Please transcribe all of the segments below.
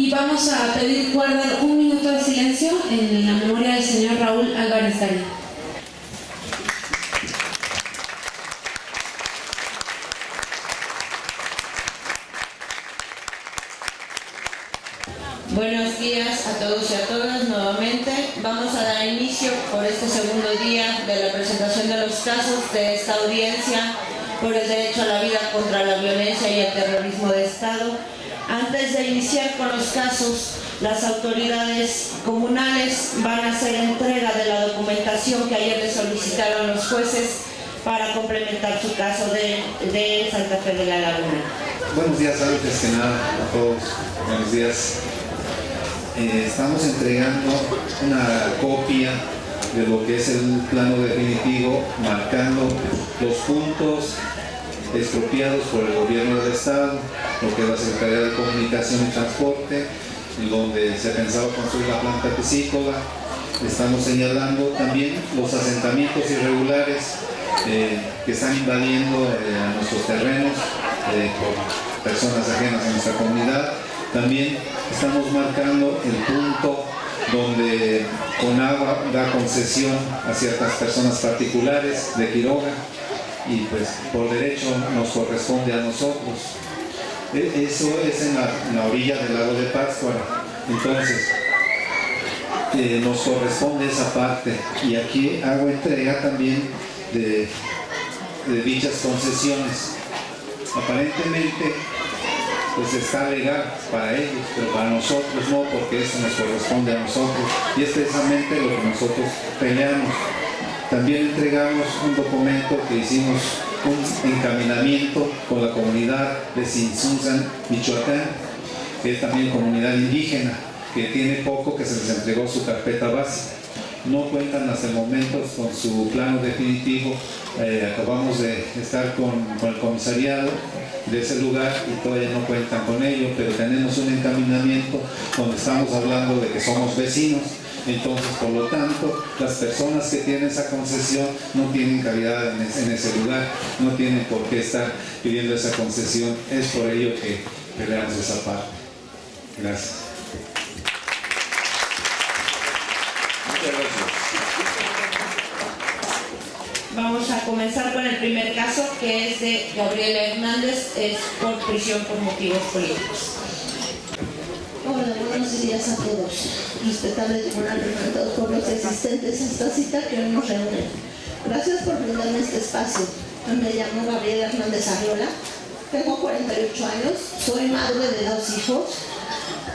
Y vamos a pedir guardar un minuto de silencio en la memoria del señor Raúl Álvarez Garín. Buenos días a todos y a todas. Nuevamente vamos a dar inicio por este segundo día de la presentación de los casos de esta audiencia por el derecho a la vida contra la violencia y el terrorismo de Estado. Antes de iniciar con los casos, las autoridades comunales van a hacer entrega de la documentación que ayer les solicitaron los jueces para complementar su caso de Santa Fe de la Laguna. Buenos días, antes que nada a todos. Buenos días. Estamos entregando una copia de lo que es el plano definitivo, marcando los puntos expropiados por el gobierno del Estado, lo que es la Secretaría de Comunicación y Transporte, donde se pensaba construir la planta piscícola. Estamos señalando también los asentamientos irregulares que están invadiendo a nuestros terrenos por personas ajenas a nuestra comunidad. También estamos marcando el punto donde Conagua da concesión a ciertas personas particulares de Quiroga y pues por derecho nos corresponde a nosotros. Eso es en la orilla del lago de Pátzcuaro. Entonces nos corresponde esa parte y aquí hago entrega también de dichas concesiones. Aparentemente pues está legal para ellos, pero para nosotros no, porque eso nos corresponde a nosotros y es precisamente lo que nosotros peleamos. También entregamos un documento que hicimos un encaminamiento con la comunidad de Sinsunzan, Michoacán, que es también comunidad indígena, que tiene poco que se les entregó su carpeta básica. No cuentan hasta el momento con su plano definitivo. Acabamos de estar con el comisariado de ese lugar y todavía no cuentan con ello, pero tenemos un encaminamiento donde estamos hablando de que somos vecinos. Entonces, por lo tanto, las personas que tienen esa concesión no tienen cabida en ese lugar, no tienen por qué estar pidiendo esa concesión. Es por ello que peleamos esa parte. Gracias. Muchas gracias. Vamos a comenzar con el primer caso, que es de Gabriela Hernández, es por prisión por motivos políticos. Hola, buenos días a todos. Respetable tribunal representados por los asistentes a esta cita que hoy nos reúnen. Gracias por brindarme este espacio. Me llamo Gabriela Hernández Arriola, tengo 48 años, soy madre de 2 hijos,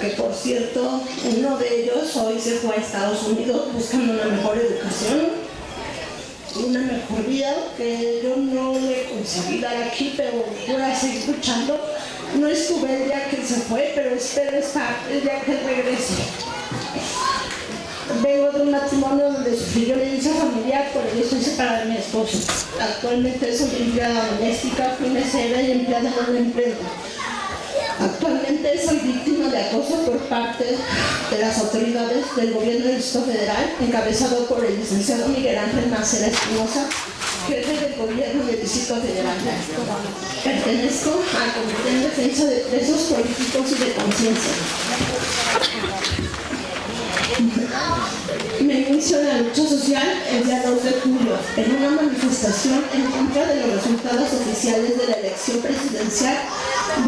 que por cierto, uno de ellos hoy se fue a Estados Unidos buscando una mejor educación, una mejor vida, que yo no le conseguí dar aquí, pero voy a seguir luchando. No estuve el día que se fue, pero espero estar el día que regrese. Vengo de un matrimonio donde sufrí violencia familiar, por ello estoy separada de mi esposo. Actualmente soy empleada doméstica, fui mesera y empleada en una imprenta. Actualmente soy víctima de acoso por parte de las autoridades del gobierno del Distrito Federal, encabezado por el licenciado Miguel Ángel Macera Espinosa, jefe del gobierno del Distrito Federal. Pertenezco al Comité en Defensa de Presos Políticos y de Conciencia. Me inicio en la lucha social el día 2 de julio en una manifestación en contra de los resultados oficiales de la elección presidencial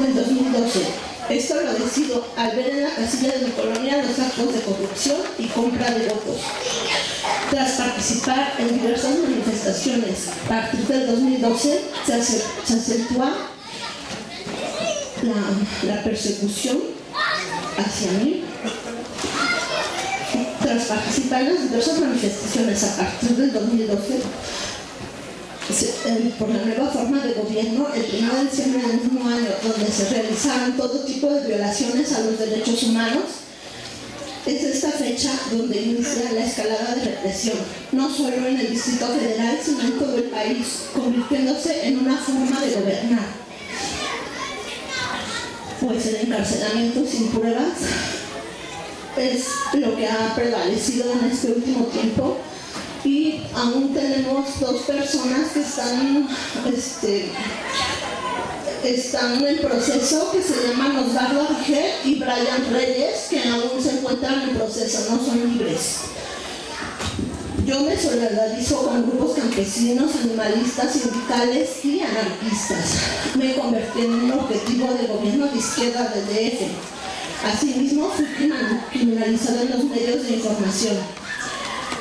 del 2012. Esto lo decido al ver en la casilla de mi colonia los actos de corrupción y compra de votos. Tras participar en diversas manifestaciones a partir del 2012, se acentúa la persecución hacia mí. Tras participar en las diversas manifestaciones a partir del 2012, por la nueva forma de gobierno, el 1 de diciembre del mismo año, donde se realizaron todo tipo de violaciones a los derechos humanos, es esta fecha donde inicia la escalada de represión, no solo en el Distrito Federal, sino en todo el país, convirtiéndose en una forma de gobernar. Pues el encarcelamiento sin pruebas es lo que ha prevalecido en este último tiempo y aún tenemos 2 personas que están están en proceso, que se llaman Osvaldo Arge y Brian Reyes, que aún se encuentran en proceso, no son libres. Yo me solidarizo con grupos campesinos, animalistas, sindicales y anarquistas. Me convertí en un objetivo del gobierno de izquierda del DF. Asimismo, fui criminalizada en los medios de información.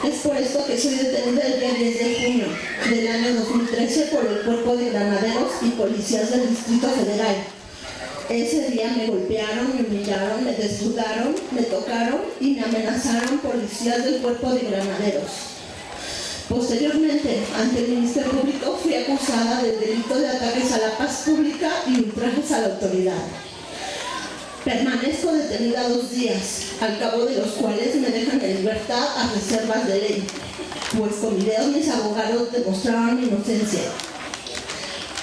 Es por esto que soy detenida el día 10 de junio del año 2013 por el Cuerpo de Granaderos y Policías del Distrito Federal. Ese día me golpearon, me humillaron, me desnudaron, me tocaron y me amenazaron policías del Cuerpo de Granaderos. Posteriormente, ante el Ministerio Público, fui acusada del delito de ataques a la paz pública y ultrajes a la autoridad. Permanezco detenida 2 días, al cabo de los cuales me dejan en libertad a reservas de ley, pues con videos mis abogados demostraron mi inocencia.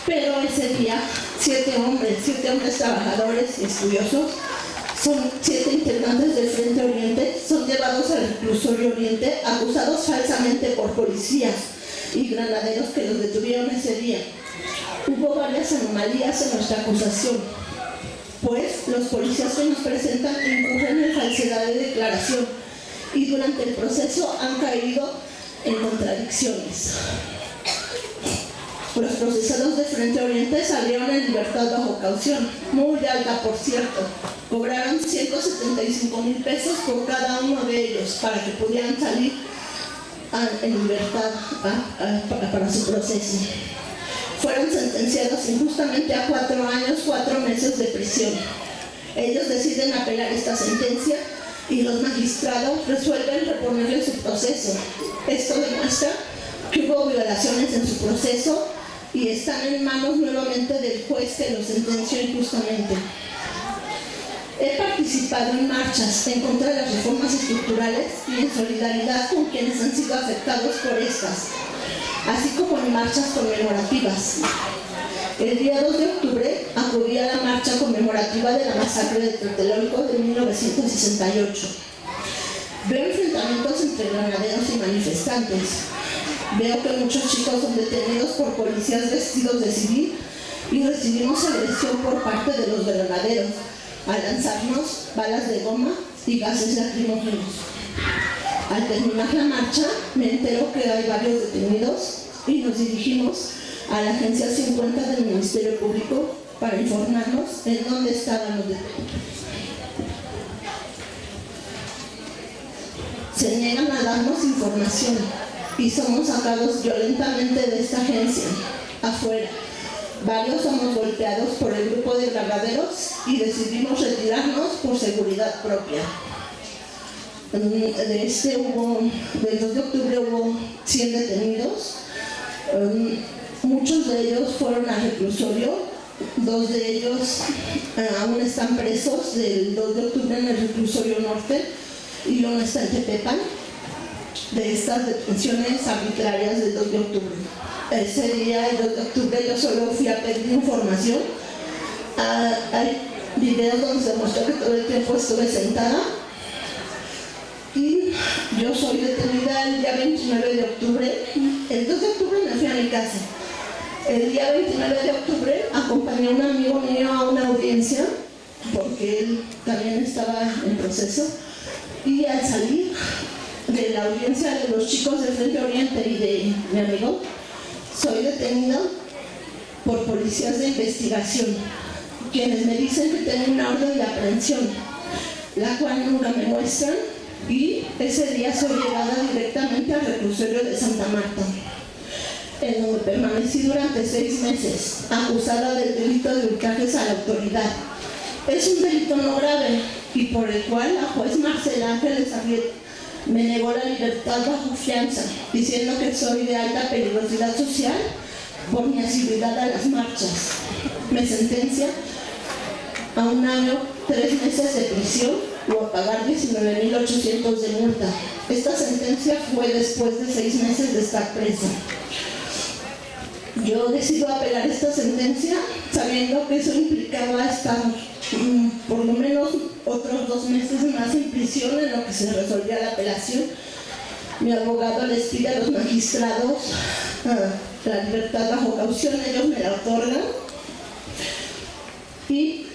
Pero ese día, 7 hombres trabajadores y estudiosos, son 7 integrantes del Frente Oriente, son llevados al reclusorio Oriente, acusados falsamente por policías y granaderos que los detuvieron ese día. Hubo varias anomalías en nuestra acusación, pues los policías que nos presentan incurren en falsedad de declaración y durante el proceso han caído en contradicciones. Los procesados de Frente Oriente salieron en libertad bajo caución, muy alta por cierto. Cobraron 175,000 pesos por cada uno de ellos para que pudieran salir en libertad para su proceso. Fueron sentenciados injustamente a 4 años, 4 meses de prisión. Ellos deciden apelar esta sentencia y los magistrados resuelven reponerle su proceso. Esto demuestra que hubo violaciones en su proceso y están en manos nuevamente del juez que los sentenció injustamente. He participado en marchas en contra de las reformas estructurales y en solidaridad con quienes han sido afectados por estas, así como en marchas conmemorativas. El día 2 de octubre acudí a la marcha conmemorativa de la masacre de Tlatelolco de 1968. Veo enfrentamientos entre granaderos y manifestantes. Veo que muchos chicos son detenidos por policías vestidos de civil y recibimos agresión por parte de los granaderos al lanzarnos balas de goma y gases lacrimógenos. Al terminar la marcha, me entero que hay varios detenidos y nos dirigimos a la Agencia 50 del Ministerio Público para informarnos en dónde estaban los detenidos. Se niegan a darnos información y somos sacados violentamente de esta agencia, afuera. Varios somos golpeados por el grupo de granaderos y decidimos retirarnos por seguridad propia. Del 2 de octubre hubo 100 detenidos. Muchos de ellos fueron al reclusorio, 2 de ellos aún están presos del 2 de octubre en el reclusorio norte y uno está en Tepepan, de estas detenciones arbitrarias del 2 de octubre. Ese día, el 2 de octubre, yo solo fui a pedir información. Hay videos donde se mostró que todo el tiempo estuve sentada y yo soy detenida el día 29 de octubre. El 2 de octubre me fui a mi casa. El día 29 de octubre acompañé a un amigo mío a una audiencia porque él también estaba en proceso y al salir de la audiencia de los chicos de Frente Oriente y de mi amigo, soy detenida por policías de investigación, quienes me dicen que tengo una orden de aprehensión, la cual nunca me muestran, y ese día soy llevada directamente al reclusorio de Santa Marta, en donde permanecí durante 6 meses, acusada del delito de ultrajes a la autoridad. Es un delito no grave y por el cual la juez Marcela Ángeles Arrieta me negó la libertad bajo fianza, diciendo que soy de alta peligrosidad social por mi asiduidad a las marchas. Me sentencia a 1 año, 3 meses de prisión o a pagar 19,800 de multa. Esta sentencia fue después de 6 meses de estar presa. Yo decido apelar esta sentencia sabiendo que eso implicaba estar por lo menos otros 2 meses más en prisión en lo que se resolvía la apelación. Mi abogado les pide a los magistrados la libertad bajo caución, ellos me la otorgan. Y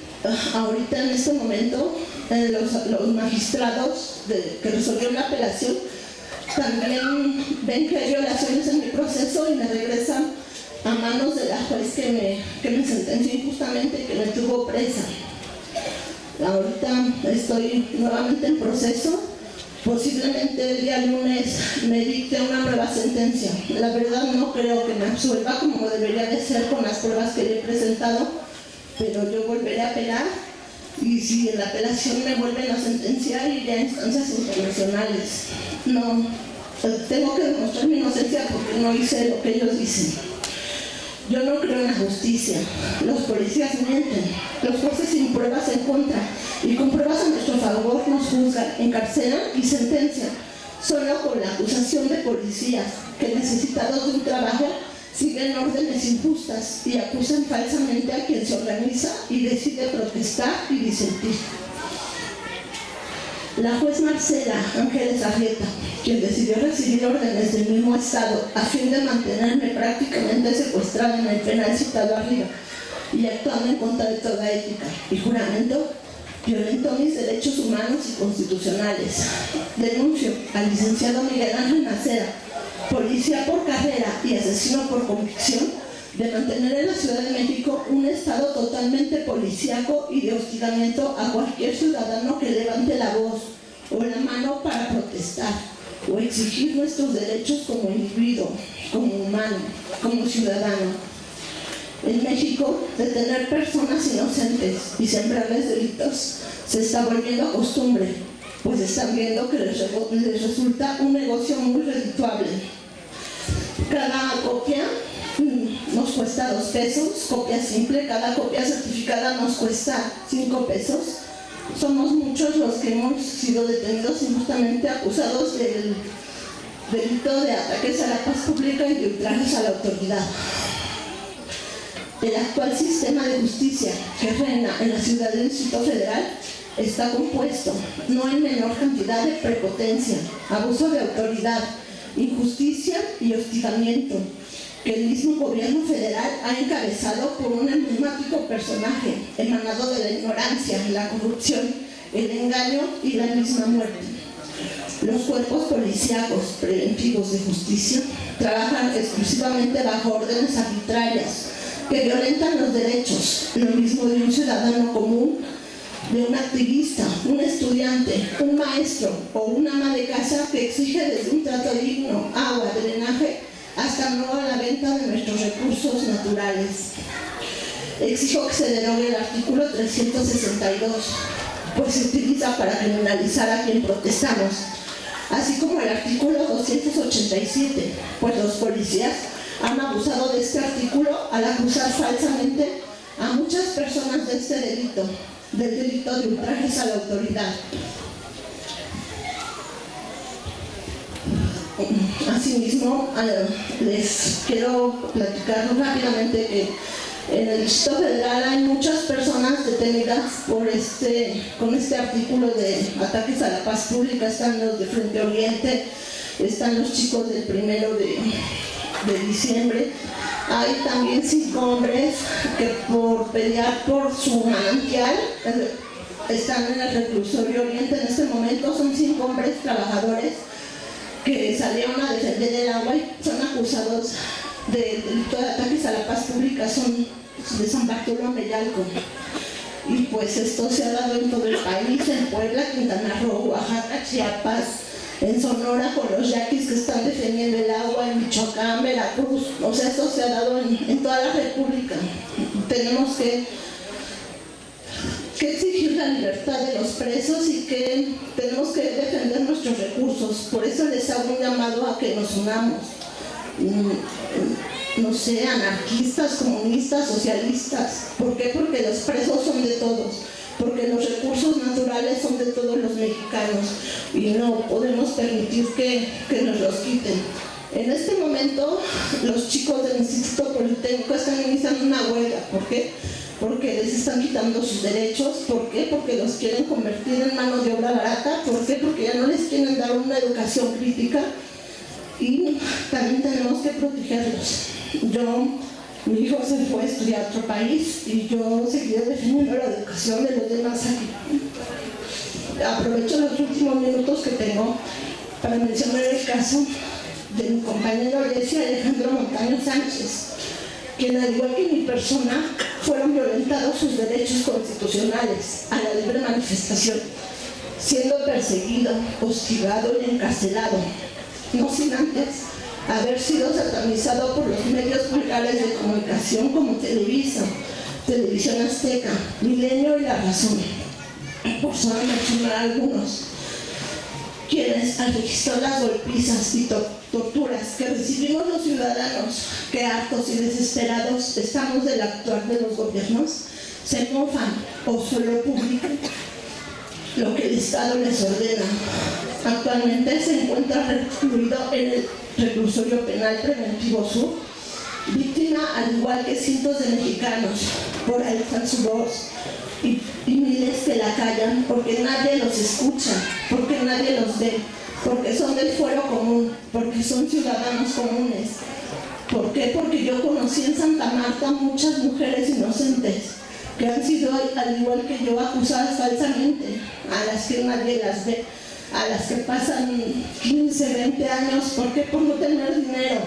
ahorita en este momento los magistrados que resolvieron la apelación también ven que hay violaciones en mi proceso y me regresan a manos de la juez que me sentenció injustamente y que me tuvo presa. Ahorita estoy nuevamente en proceso. Posiblemente el día lunes me dicte una nueva sentencia. La verdad no creo que me absuelva como debería de ser con las pruebas que le he presentado, pero yo volveré a apelar y si en la apelación me vuelven a sentenciar iré a instancias internacionales. No, tengo que demostrar mi inocencia porque no hice lo que ellos dicen. Yo no creo en la justicia. Los policías mienten, los jueces sin pruebas en contra y con pruebas a nuestro favor nos juzgan, encarcelan y sentencian, solo con la acusación de policías que necesitados de un trabajo siguen órdenes injustas y acusan falsamente a quien se organiza y decide protestar y disentir. La juez Marcela Ángeles Arrieta, quien decidió recibir órdenes del mismo Estado a fin de mantenerme prácticamente secuestrada en el penal citado arriba y actuando en contra de toda ética y juramento, violentó mis derechos humanos y constitucionales. Denuncio al licenciado Miguel Ángel Macera, policía por carrera y asesino por convicción, de mantener en la Ciudad de México un estado totalmente policíaco y de hostigamiento a cualquier ciudadano que levante la voz o la mano para protestar o exigir nuestros derechos como individuo, como humano, como ciudadano. En México, detener personas inocentes y sembrarles delitos se está volviendo costumbre, pues están viendo que les resulta un negocio muy redituable. Cada copia nos cuesta 2 pesos, copia simple, cada copia certificada nos cuesta 5 pesos. Somos muchos los que hemos sido detenidos injustamente acusados del delito de ataques a la paz pública y de ultrajes a la autoridad. El actual sistema de justicia que reina en la Ciudad del Distrito Federal está compuesto, no en menor cantidad, de prepotencia, abuso de autoridad, injusticia y hostigamiento, que el mismo gobierno federal ha encabezado por un emblemático personaje emanado de la ignorancia, la corrupción, el engaño y la misma muerte. Los cuerpos policíacos preventivos de justicia trabajan exclusivamente bajo órdenes arbitrarias que violentan los derechos, lo mismo de un ciudadano común, de un activista, un estudiante, un maestro o un ama de casa que exige desde un trato digno, agua, drenaje, hasta no a la venta de nuestros recursos naturales. Exijo que se derogue el artículo 362, pues se utiliza para criminalizar a quien protestamos, así como el artículo 287, pues los policías han abusado de este artículo al acusar falsamente a muchas personas de este delito, del delito de ultrajes a la autoridad. Asimismo, les quiero platicar rápidamente que en el Distrito Federal hay muchas personas detenidas con este artículo de ataques a la paz pública. Están los de Frente Oriente, están los chicos del 1 de diciembre. Hay también 5 hombres que por pelear por su manantial están en el reclusorio Oriente en este momento. Son 5 hombres trabajadores que salieron a defender el agua y son acusados del delito de ataques a la paz pública, son de San Bartolomé Yalco. Y pues esto se ha dado en todo el país, en Puebla, Quintana Roo, Oaxaca, Chiapas, en Sonora con los yaquis que están defendiendo el agua, en Michoacán, Veracruz. O sea, esto se ha dado en toda la República. Tenemos que exigir la libertad de los presos y que tenemos que defender nuestros recursos. Por eso les hago un llamado a que nos unamos. No sé, anarquistas, comunistas, socialistas. ¿Por qué? Porque los presos son de todos, porque los recursos naturales son de todos los mexicanos y no podemos permitir que nos los quiten. En este momento los chicos del Instituto Politécnico están iniciando una huelga. ¿Por qué? Porque les están quitando sus derechos. ¿Por qué? Porque los quieren convertir en mano de obra barata. ¿Por qué? Porque ya no les quieren dar una educación crítica y también tenemos que protegerlos. Yo Mi hijo se fue a estudiar a otro país y yo seguiré defendiendo la educación de los demás aquí. Aprovecho los últimos minutos que tengo para mencionar el caso de mi compañero Alejandro Montaño Sánchez, quien, al igual que mi persona, fueron violentados sus derechos constitucionales a la libre manifestación, siendo perseguido, hostigado y encarcelado, no sin antes haber sido satanizado por los medios vulgares de comunicación como Televisa, Televisión Azteca, Milenio y La Razón, por solo mencionar algunos, quienes, al registrar las golpizas y torturas que recibimos los ciudadanos, que hartos y desesperados estamos del actuar de los gobiernos, se mofan o solo publican lo que el Estado les ordena. Actualmente se encuentra recluido en el Reclusorio Penal Preventivo Sur, víctima, al igual que cientos de mexicanos, por alzar su voz, y miles que la callan porque nadie los escucha, porque nadie los ve, porque son del fuero común, porque son ciudadanos comunes. ¿Por qué? Porque yo conocí en Santa Marta muchas mujeres inocentes que han sido, al igual que yo, acusadas falsamente, a las que nadie las ve, a las que pasan 15, 20 años, ¿por qué? Por no tener dinero,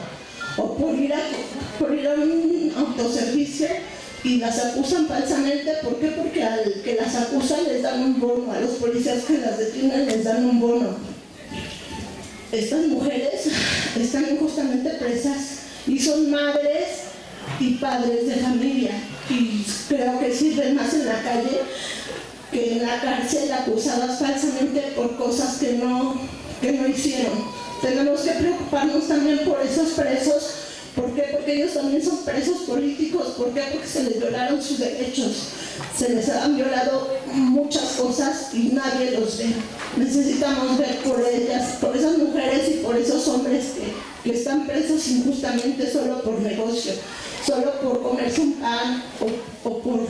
o por ir a un autoservicio y las acusan falsamente. ¿Por qué? Porque al que las acusa les dan un bono, a los policías que las detienen les dan un bono. Estas mujeres están injustamente presas y son madres y padres de familia, y creo que sirven más en la calle que en la cárcel, acusadas falsamente por cosas que no hicieron. Tenemos que preocuparnos también por esos presos. ¿Por qué? Porque ellos también son presos políticos. ¿Por qué? Porque se les violaron sus derechos, se les han violado muchas cosas y nadie los ve. Necesitamos ver por ellas, por esas mujeres y por esos hombres que están presos injustamente solo por negocio, solo por comerse un pan o por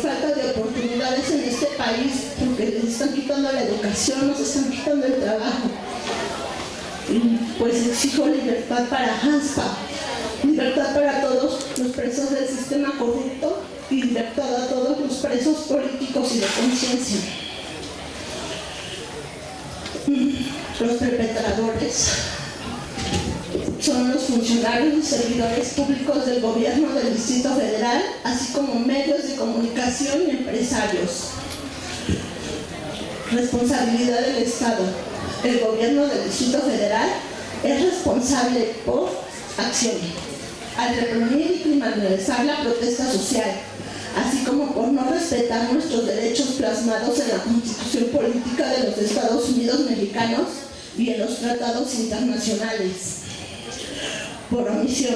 falta de oportunidades en este país, porque les están quitando la educación, nos están quitando el trabajo. Y pues exijo libertad para Hanspa, libertad para todos los presos del sistema corrupto y libertad a todos los presos políticos y de conciencia. Los perpetradores son los funcionarios y servidores públicos del gobierno del Distrito Federal, así como medios de comunicación y empresarios. Responsabilidad del Estado. El gobierno del Distrito Federal es responsable por acción, al reprimir y criminalizar la protesta social, así como por no respetar nuestros derechos plasmados en la Constitución Política de los Estados Unidos Mexicanos y en los tratados internacionales. Por omisión,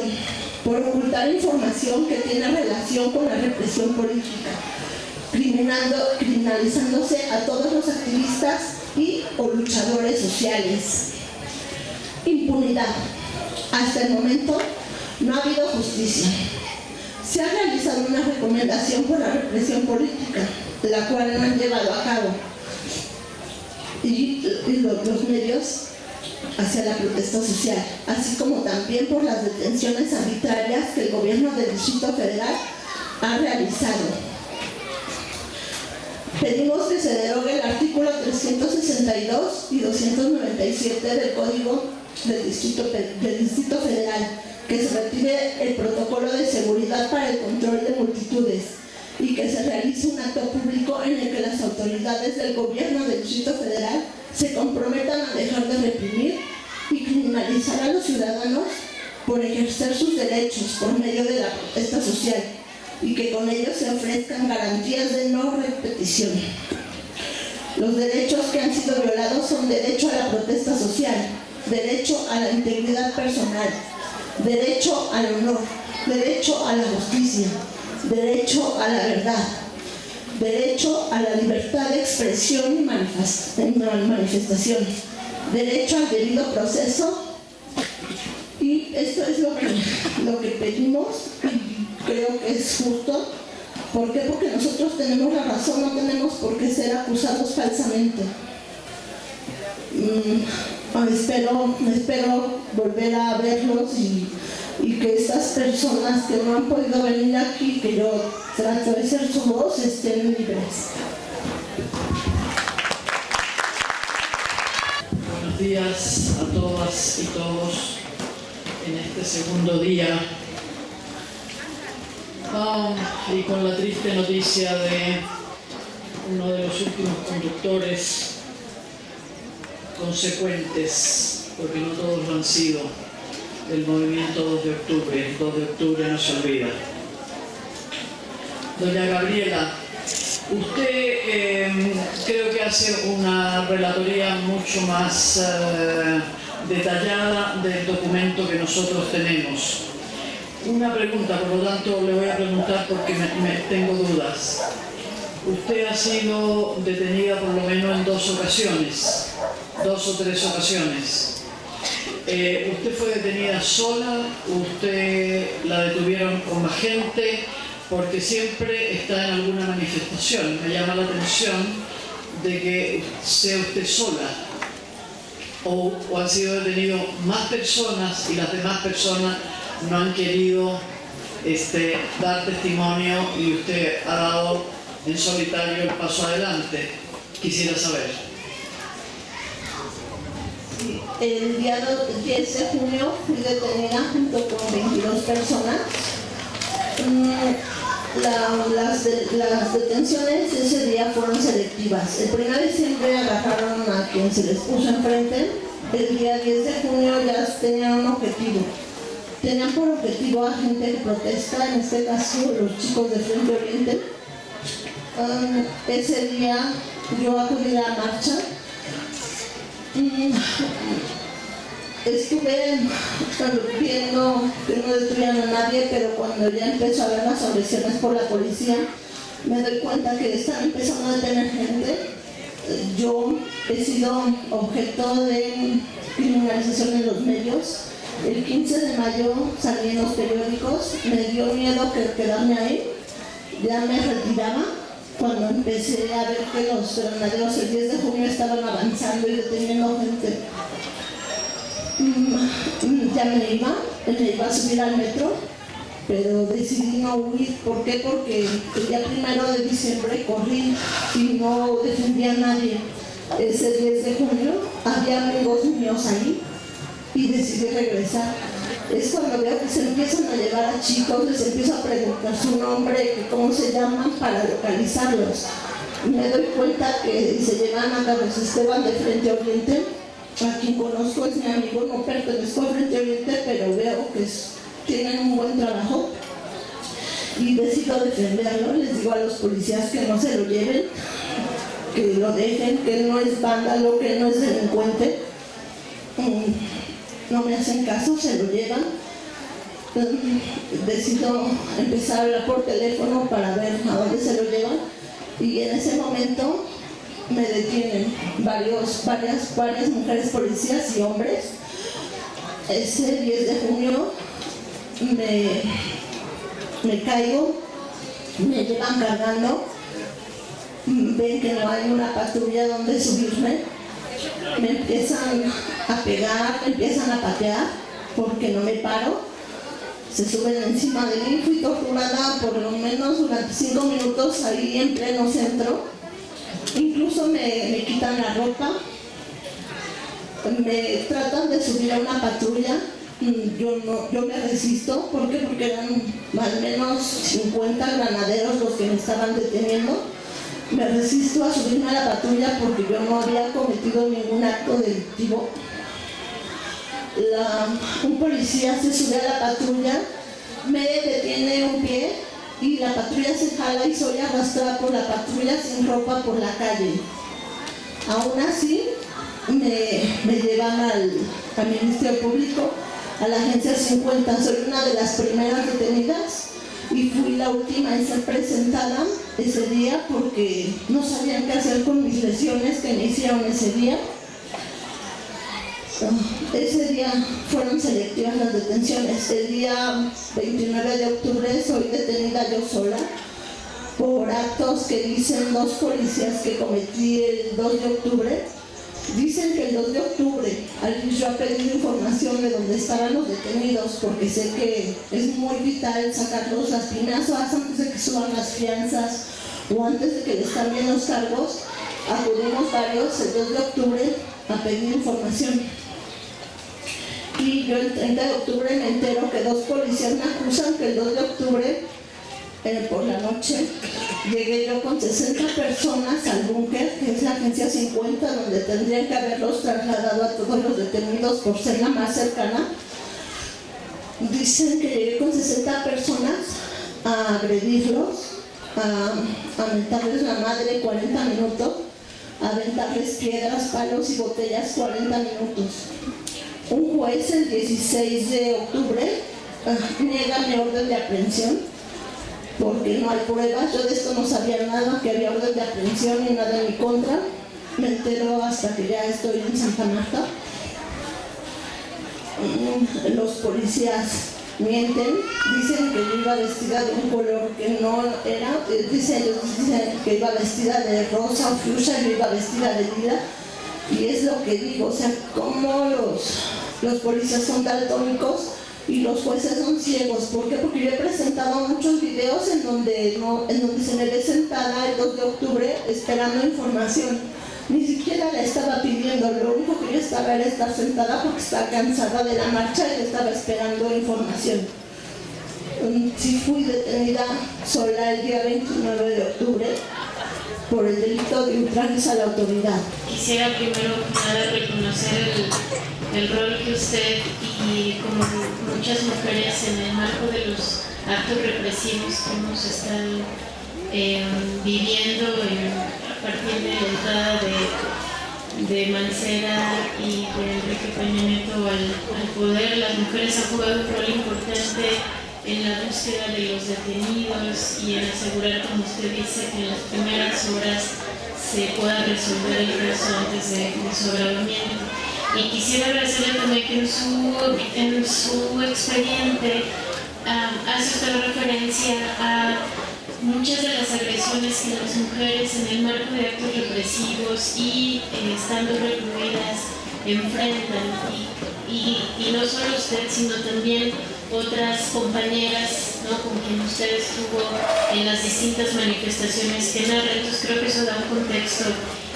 por ocultar información que tiene relación con la represión política, criminalizándose a todos los activistas y o luchadores sociales. Impunidad. Hasta el momento no ha habido justicia. Se ha realizado una recomendación por la represión política, la cual no han llevado a cabo, y los medios hacia la protesta social, así como también por las detenciones arbitrarias que el gobierno del Distrito Federal ha realizado. Pedimos que se derogue el artículo 362 y 297 del Código del Distrito Federal, que se retire el protocolo de seguridad para el control de multitudes y que se realice un acto público en el que las autoridades del gobierno del Distrito Federal se comprometan a dejar de reprimir y criminalizar a los ciudadanos por ejercer sus derechos por medio de la protesta social, y que con ello se ofrezcan garantías de no repetición. Los derechos que han sido violados son derecho a la protesta social, derecho a la integridad personal, derecho al honor, derecho a la justicia, derecho a la verdad, derecho a la libertad de expresión y manifestación, derecho al debido proceso. Y esto es lo que pedimos, y creo que es justo. ¿Por qué? Porque nosotros tenemos la razón, no tenemos por qué ser acusados falsamente. Espero volver a verlos y y que estas personas que no han podido venir aquí, que yo trato de ser su voz, estén libres. Buenos días a todas y todos en este segundo día. Y con la triste noticia de uno de los últimos conductores consecuentes, porque no todos lo han sido, del movimiento 2 de octubre. El 2 de octubre no se olvida. Doña Gabriela, usted creo que hace una relatoría mucho más detallada del documento que nosotros tenemos. Una pregunta, por lo tanto le voy a preguntar porque tengo dudas. Usted ha sido detenida por lo menos en 2 ocasiones, 2 o 3 ocasiones. ¿Usted fue detenida sola? ¿Usted la detuvieron con más gente? Porque siempre está en alguna manifestación. Me llama la atención de que sea usted sola. O han sido detenidos más personas y las demás personas no han querido dar testimonio y usted ha dado en solitario el paso adelante. Quisiera saber. Sí, el día 10 de junio fui detenida junto con 22 personas. Las detenciones ese día fueron selectivas. El 1 de diciembre agarraron a quien se les puso enfrente. El día 10 de junio ya tenían un objetivo. Tenían por objetivo a gente que protesta, en este caso los chicos de Frente Oriente. Ese día yo acudí a la marcha. Estuve viendo que no detuvieron a nadie, pero cuando ya empezó a haber las agresiones por la policía, me doy cuenta que están empezando a detener gente. Yo he sido objeto de criminalización en los medios. El 15 de mayo salí en los periódicos, me dio miedo quedarme ahí, ya me retiraba. Cuando empecé a ver que los granaderos el 10 de junio estaban avanzando y deteniendo gente, ya me iba a subir al metro, pero decidí no huir. ¿Por qué? Porque el día 1 de diciembre corrí y no defendí a nadie. Ese 10 de junio había amigos míos ahí y decidí regresar. Es cuando veo que se empiezan a llevar a chicos, les empiezo a preguntar su nombre, cómo se llaman, para localizarlos. Me doy cuenta que se llevan a Carlos Esteban de Frente Oriente, a quien conozco, es mi amigo, no pertenezco a Frente Oriente, pero veo que tienen un buen trabajo y decido defenderlo. Les digo a los policías que no se lo lleven, que lo dejen, que no es vándalo, que no es delincuente. No me hacen caso, se lo llevan. Decido empezar a hablar por teléfono para ver a dónde se lo llevan, y en ese momento me detienen varias mujeres policías y hombres. Ese 10 de junio me caigo, me llevan cargando, ven que no hay una patrulla donde subirme. Me empiezan a pegar, me empiezan a patear porque no me paro. Se suben encima de mí. Fui torturada por lo menos durante 5 minutos ahí en pleno centro. Incluso me quitan la ropa, me tratan de subir a una patrulla. Yo me resisto. ¿Por qué? Porque eran al menos 50 granaderos los que me estaban deteniendo. Me resisto a subirme a la patrulla porque yo no había cometido ningún acto delictivo. Un policía se sube a la patrulla, me detiene un pie y la patrulla se jala y soy arrastrada por la patrulla sin ropa por la calle. Aún así, me llevan al Ministerio Público, a la Agencia 50. Soy una de las primeras detenidas y fui la última en ser presentada ese día porque no sabían qué hacer con mis lesiones que me hicieron ese día. Ese día fueron selectivas las detenciones. El día 29 de octubre soy detenida yo sola por actos que dicen 2 policías que cometí el 2 de octubre. Dicen que el 2 de octubre Yo he pedido información de dónde estaban los detenidos porque sé que es muy vital sacarlos las primeras horas antes de que suban las fianzas o antes de que les cambien los cargos. Acudimos varios el 2 de octubre a pedir información. Y yo el 30 de octubre me entero que 2 policías me acusan que el 2 de octubre por la noche llegué yo con 60 personas al búnker, que es la agencia 50, donde tendrían que haberlos trasladado a todos los detenidos por ser la más cercana. Dicen que llegué con 60 personas a agredirlos, a mentarles la madre 40 minutos, a aventarles piedras, palos y botellas 40 minutos. Un juez el 16 de octubre niega mi orden de aprehensión porque no hay pruebas. Yo de esto no sabía nada, que había orden de aprehensión y nada en mi contra. Me entero hasta que ya estoy en Santa Marta. Los policías mienten, dicen que yo iba vestida de un color que no era, ellos dicen que iba vestida de rosa o fuchsia, yo iba vestida de lila, y es lo que digo, o sea, como los policías son daltónicos y los jueces son ciegos. ¿Por qué? Porque yo he presentado muchos videos en donde se me ve sentada el 2 de octubre esperando información. Ni siquiera la estaba pidiendo, lo único que yo estaba era estar sentada porque estaba cansada de la marcha y estaba esperando información. Sí fui detenida sola el día 29 de octubre por el delito de ultrajes a la autoridad. Quisiera primero que nada reconocer el rol que usted y como muchas mujeres en el marco de los actos represivos que hemos estado viviendo a partir de la entrada de Mancera y de Enrique Peña Nieto al poder, las mujeres han jugado un rol importante en la búsqueda de los detenidos y en asegurar, como usted dice, que en las primeras horas se pueda resolver el caso antes de su agravamiento. Y quisiera agradecerle también que en su expediente hace usted referencia a muchas de las agresiones que las mujeres en el marco de actos represivos y estando recluidas enfrentan. Y no solo usted, sino también otras compañeras, ¿no?, con quien usted estuvo en las distintas manifestaciones que narra. Entonces creo que eso da un contexto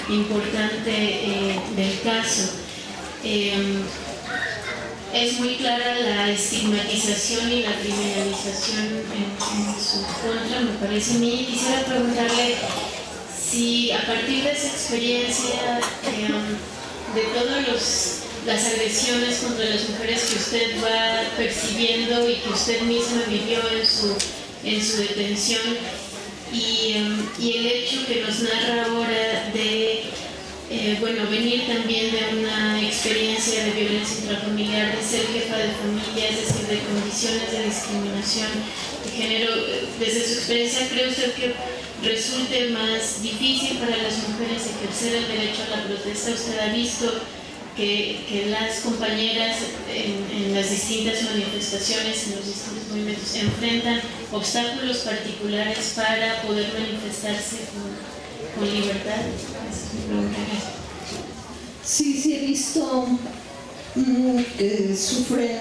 importante del caso. Es muy clara la estigmatización y la criminalización en su contra, me parece a mí. Quisiera preguntarle si a partir de esa experiencia, de todas las agresiones contra las mujeres que usted va percibiendo y que usted misma vivió en su detención, y el hecho que nos narra ahora de venir también de una experiencia de violencia intrafamiliar, de ser jefa de familia, es decir, de condiciones de discriminación de género, desde su experiencia, ¿cree usted que resulte más difícil para las mujeres ejercer el derecho a la protesta? ¿Usted ha visto que las compañeras en las distintas manifestaciones, en los distintos movimientos, enfrentan obstáculos particulares para poder manifestarse con libertad? Esa es mi pregunta. Sí he visto que sufren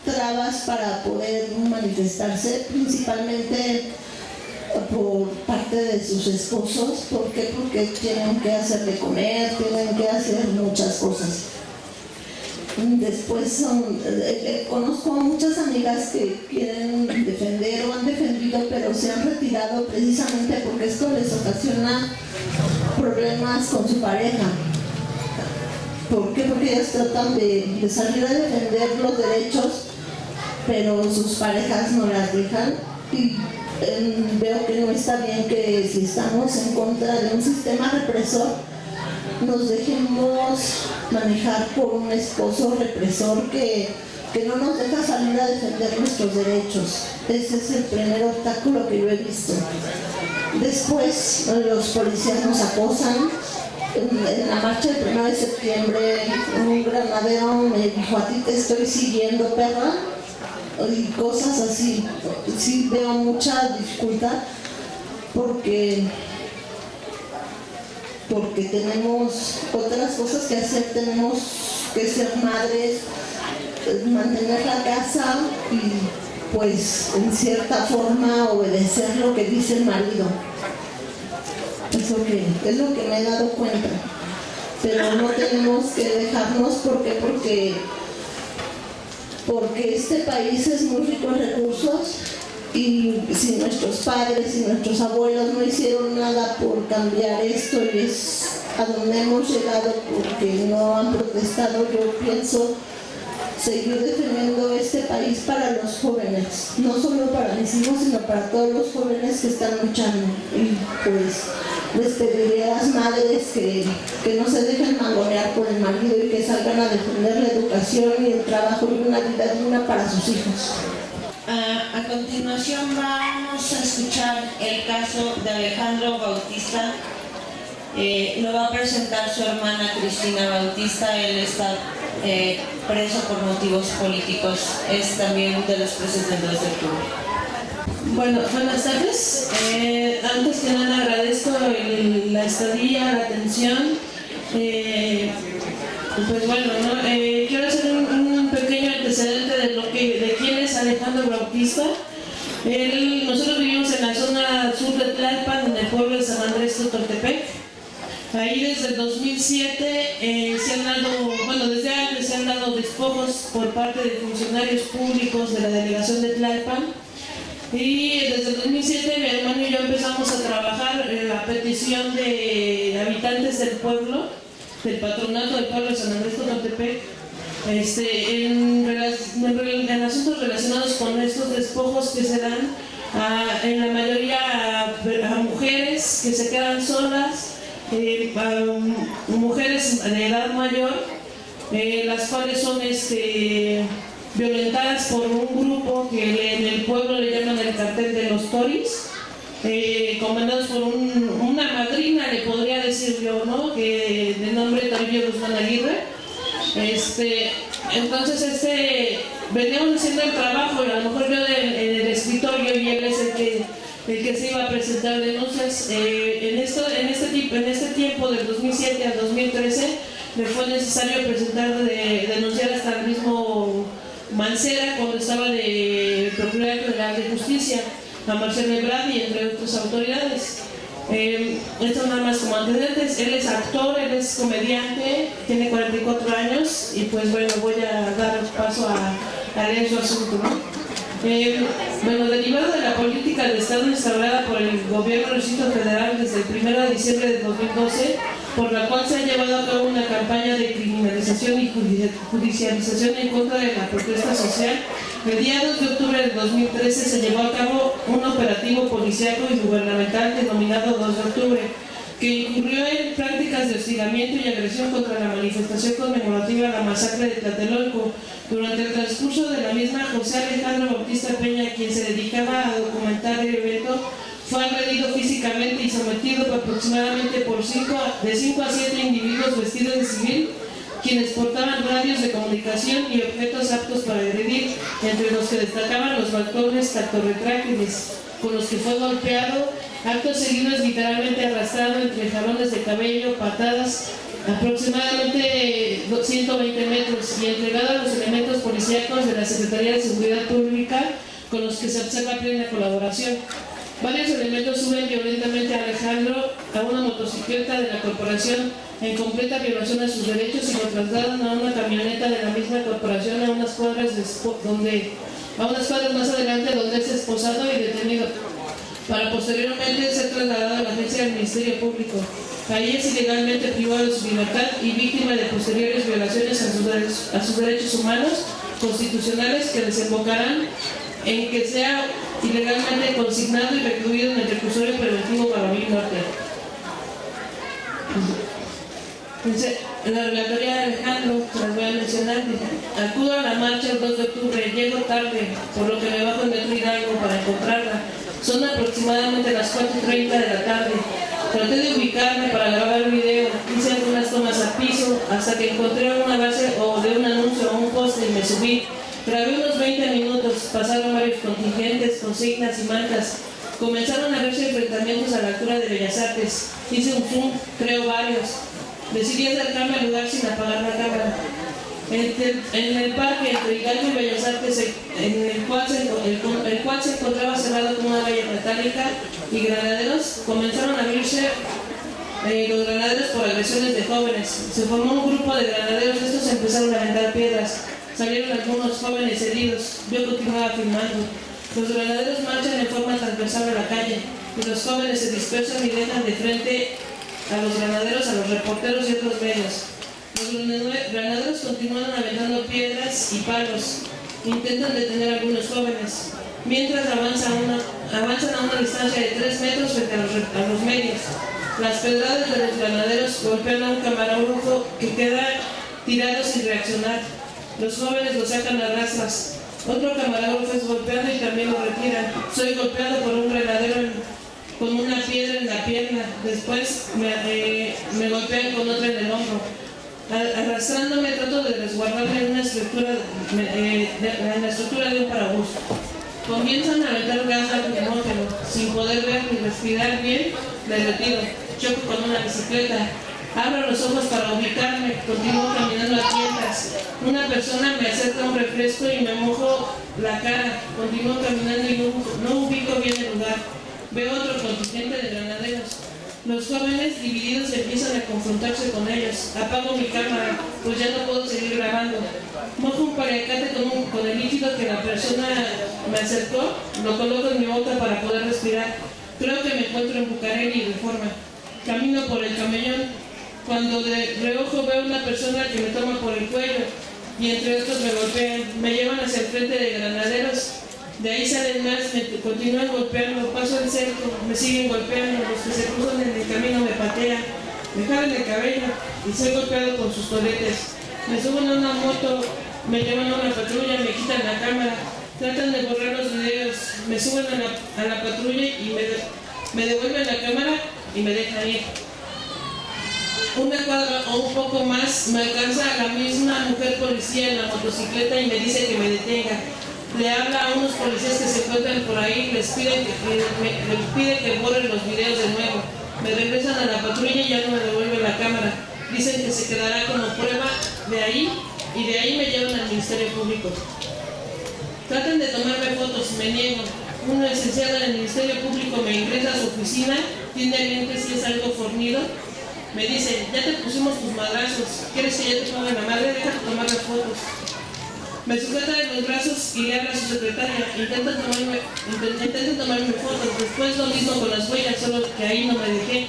trabas para poder manifestarse, principalmente por parte de sus esposos. ¿Por qué? Porque tienen que hacer de comer, tienen que hacer muchas cosas. Después conozco a muchas amigas que quieren defender o han defendido, pero se han retirado precisamente porque esto les ocasiona problemas con su pareja. ¿Por qué? Porque ellas tratan de salir a defender los derechos, pero sus parejas no las dejan. Y veo que no está bien que si estamos en contra de un sistema represor, nos dejemos manejar por un esposo represor que no nos deja salir a defender nuestros derechos. Ese es el primer obstáculo que yo he visto. Después los policías nos acosan. En la marcha del 1 de septiembre un granadero me dijo: a ti te estoy siguiendo, perra, y cosas así. Sí veo mucha dificultad porque porque tenemos otras cosas que hacer, tenemos que ser madres, mantener la casa y pues en cierta forma obedecer lo que dice el marido. Eso que es lo que me he dado cuenta. Pero no tenemos que dejarnos porque este país es muy rico en recursos y si nuestros padres y nuestros abuelos no hicieron nada por cambiar esto y es a donde hemos llegado porque no han protestado, yo pienso seguir defendiendo este país para los jóvenes, no solo para mis hijos, sino para todos los jóvenes que están luchando. Y pues les pediría a las madres que no se dejen mangonear por el marido y que salgan a defender la educación y el trabajo y una vida digna para sus hijos. A continuación vamos a escuchar el caso de Alejandro Bautista. Lo va a presentar su hermana Cristina Bautista. Él está preso por motivos políticos. Es también de los presos del 2 de octubre. Bueno, buenas tardes. Antes que nada agradezco la estadía, la atención. Pues bueno, ¿no? Quiero hacer un pequeño antecedente de quién es Alejandro Bautista. Nosotros vivimos en la zona sur de Tlalpan, en el pueblo de San Andrés Totoltepec. Ahí desde el 2007 desde antes se han dado despojos por parte de funcionarios públicos de la delegación de Tlalpan. Y desde el 2007 mi hermano y yo empezamos a trabajar a petición de habitantes del pueblo, del patronato del pueblo de San Andrés Totoltepec, en asuntos relacionados con estos despojos que se dan en la mayoría a mujeres que se quedan solas, a mujeres de edad mayor, las cuales son violentadas por un grupo que en el pueblo le llaman el cartel de los Toris, comandados por una madrina, le podría decir yo, ¿no? Que de nombre Toribio Guzmán Aguirre. Entonces veníamos haciendo el trabajo y a lo mejor yo en el escritorio y él es el que se iba a presentar denuncias. En este tiempo del 2007 al 2013 me fue necesario denunciar hasta el mismo Mancera cuando estaba de Procurador General de Justicia, a Marcelo Ebrard y entre otras autoridades. Esto nada más como antecedentes. Él es actor, él es comediante, tiene 44 años y pues bueno, voy a dar paso a leer su asunto, ¿no? Derivado de la política de Estado instaurada por el gobierno del Distrito Federal desde el 1 de diciembre de 2012, por la cual se ha llevado a cabo una campaña de criminalización y judicialización en contra de la protesta social, el día 2 de octubre de 2013 se llevó a cabo un operativo policíaco y gubernamental denominado 2 de octubre, que incurrió en prácticas de hostigamiento y agresión contra la manifestación conmemorativa a la masacre de Tlatelolco. Durante el transcurso de la misma, José Alejandro Bautista Peña, quien se dedicaba a documentar el evento, fue agredido físicamente y sometido aproximadamente de 5 a 7 individuos vestidos de civil, quienes portaban radios de comunicación y objetos aptos para agredir, entre los que destacaban los balcones tactorretráctiles, con los que fue golpeado. Acto seguido es literalmente arrastrado entre jalones de cabello, patadas, aproximadamente 120 metros, y entregado a los elementos policíacos de la Secretaría de Seguridad Pública, con los que se observa plena colaboración. Varios elementos suben violentamente a Alejandro a una motocicleta de la corporación en completa violación a sus derechos y lo trasladan a una camioneta de la misma corporación a unas cuadras más adelante, donde es esposado y detenido, para posteriormente ser trasladado a la agencia del Ministerio Público. Ahí es ilegalmente privado de su libertad y víctima de posteriores violaciones a sus derechos humanos constitucionales, que desembocarán en que sea ilegalmente consignado y recluido en el reclusorio preventivo Barovil Norte. En la relatoría de Alejandro, las voy a mencionar, dice: acudo a la marcha el 2 de octubre, llego tarde, por lo que me bajo en Metro Hidalgo para encontrarla. Son aproximadamente las 4:30 de la tarde. Traté de ubicarme para grabar el video, hice algunas tomas a piso, hasta que encontré una base de un anuncio o un poste y me subí. Grabé unos 20 minutos, pasaron varios contingentes, consignas y marcas. Comenzaron a verse enfrentamientos a la altura de Bellas Artes. Hice un zoom, creo varios. Decidí acercarme al lugar sin apagar la cámara. En el parque entre Hidalgo y Bellas Artes, el cual se encontraba cerrado con una valla metálica, y granaderos, comenzaron a abrirse los granaderos por agresiones de jóvenes. Se formó un grupo de granaderos, estos empezaron a aventar piedras. Salieron algunos jóvenes heridos. Yo continuaba filmando. Los granaderos marchan en forma transversal a la calle, y los jóvenes se dispersan y dejan de frente a los granaderos, a los reporteros y otros medios. Los granaderos continúan aventando piedras y palos. Intentan detener a algunos jóvenes, mientras avanzan a una distancia de 3 metros frente a los medios. Las pedradas de los granaderos golpean a un camarógrafo que queda tirado sin reaccionar. Los jóvenes lo sacan a rastras. Otro camarógrafo es golpeado y también lo retiran. Soy golpeado por un granadero con una piedra en la pierna. Después me golpean con otra en el hombro. Arrastrándome trato de resguardarme en la estructura de un parabús. Comienzan a aventar gas lacrimógeno. Sin poder ver ni respirar bien, me retiro. Choco con una bicicleta. Abro los ojos para ubicarme. Continúo caminando a tientas. Una persona me acerca un refresco y me mojo la cara. Continúo caminando y no ubico bien el lugar. Veo otro contingente de granaderos. Los jóvenes divididos empiezan a confrontarse con ellos. Apago mi cámara, pues ya no puedo seguir grabando. Mojo un paliacate con el líquido que la persona me acercó. Lo coloco en mi boca para poder respirar. Creo que me encuentro en Bucareli y Reforma. Camino por el camellón. Cuando de reojo veo una persona que me toma por el cuello y entre otros me golpean. Me llevan hacia el frente de granaderos. De ahí salen más, me continúan golpeando, paso el cerco, me siguen golpeando, los que se cruzan en el camino me patean, me jalan el cabello y soy golpeado con sus toletes. Me suben a una moto, me llevan a una patrulla, me quitan la cámara, tratan de borrar los videos, me suben a la patrulla y me devuelven la cámara y me dejan ir. Una cuadra o un poco más me alcanza la misma mujer policía en la motocicleta y me dice que me detenga. Le habla a unos policías que se encuentran por ahí, les pide que borren los videos de nuevo. Me regresan a la patrulla y ya no me devuelven la cámara. Dicen que se quedará como prueba de ahí y de ahí me llevan al Ministerio Público. Tratan de tomarme fotos, me niego. Una licenciada del Ministerio Público me ingresa a su oficina, tiene lentes y es algo fornido. Me dice, ya te pusimos tus madrazos, ¿quieres que ya te ponga la madre? Déjate tomar las fotos. Me sujeta de los brazos y le habla a su secretaria. Intentan tomarme fotos. Después lo mismo con las huellas, solo que ahí no me dejé.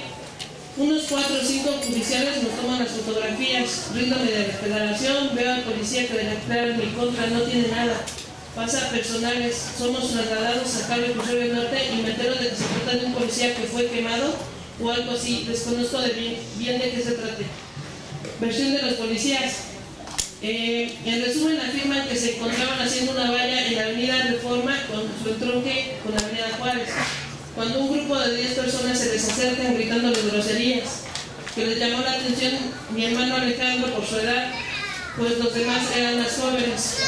Unos 4 o 5 oficiales nos toman las fotografías. Ríndome de declaración, veo al policía que declara en mi contra, no tiene nada. Pasa a personales, somos trasladados a Cabo Cruzero del Norte y me entero de que se trata de un policía que fue quemado o algo así. Desconozco bien de qué se trate. Versión de los policías. En resumen, afirman que se encontraban haciendo una valla en la avenida Reforma con su entronque con la avenida Juárez, cuando un grupo de 10 personas se les acercan gritándoles groserías, que les llamó la atención mi hermano Alejandro por su edad, pues los demás eran más jóvenes,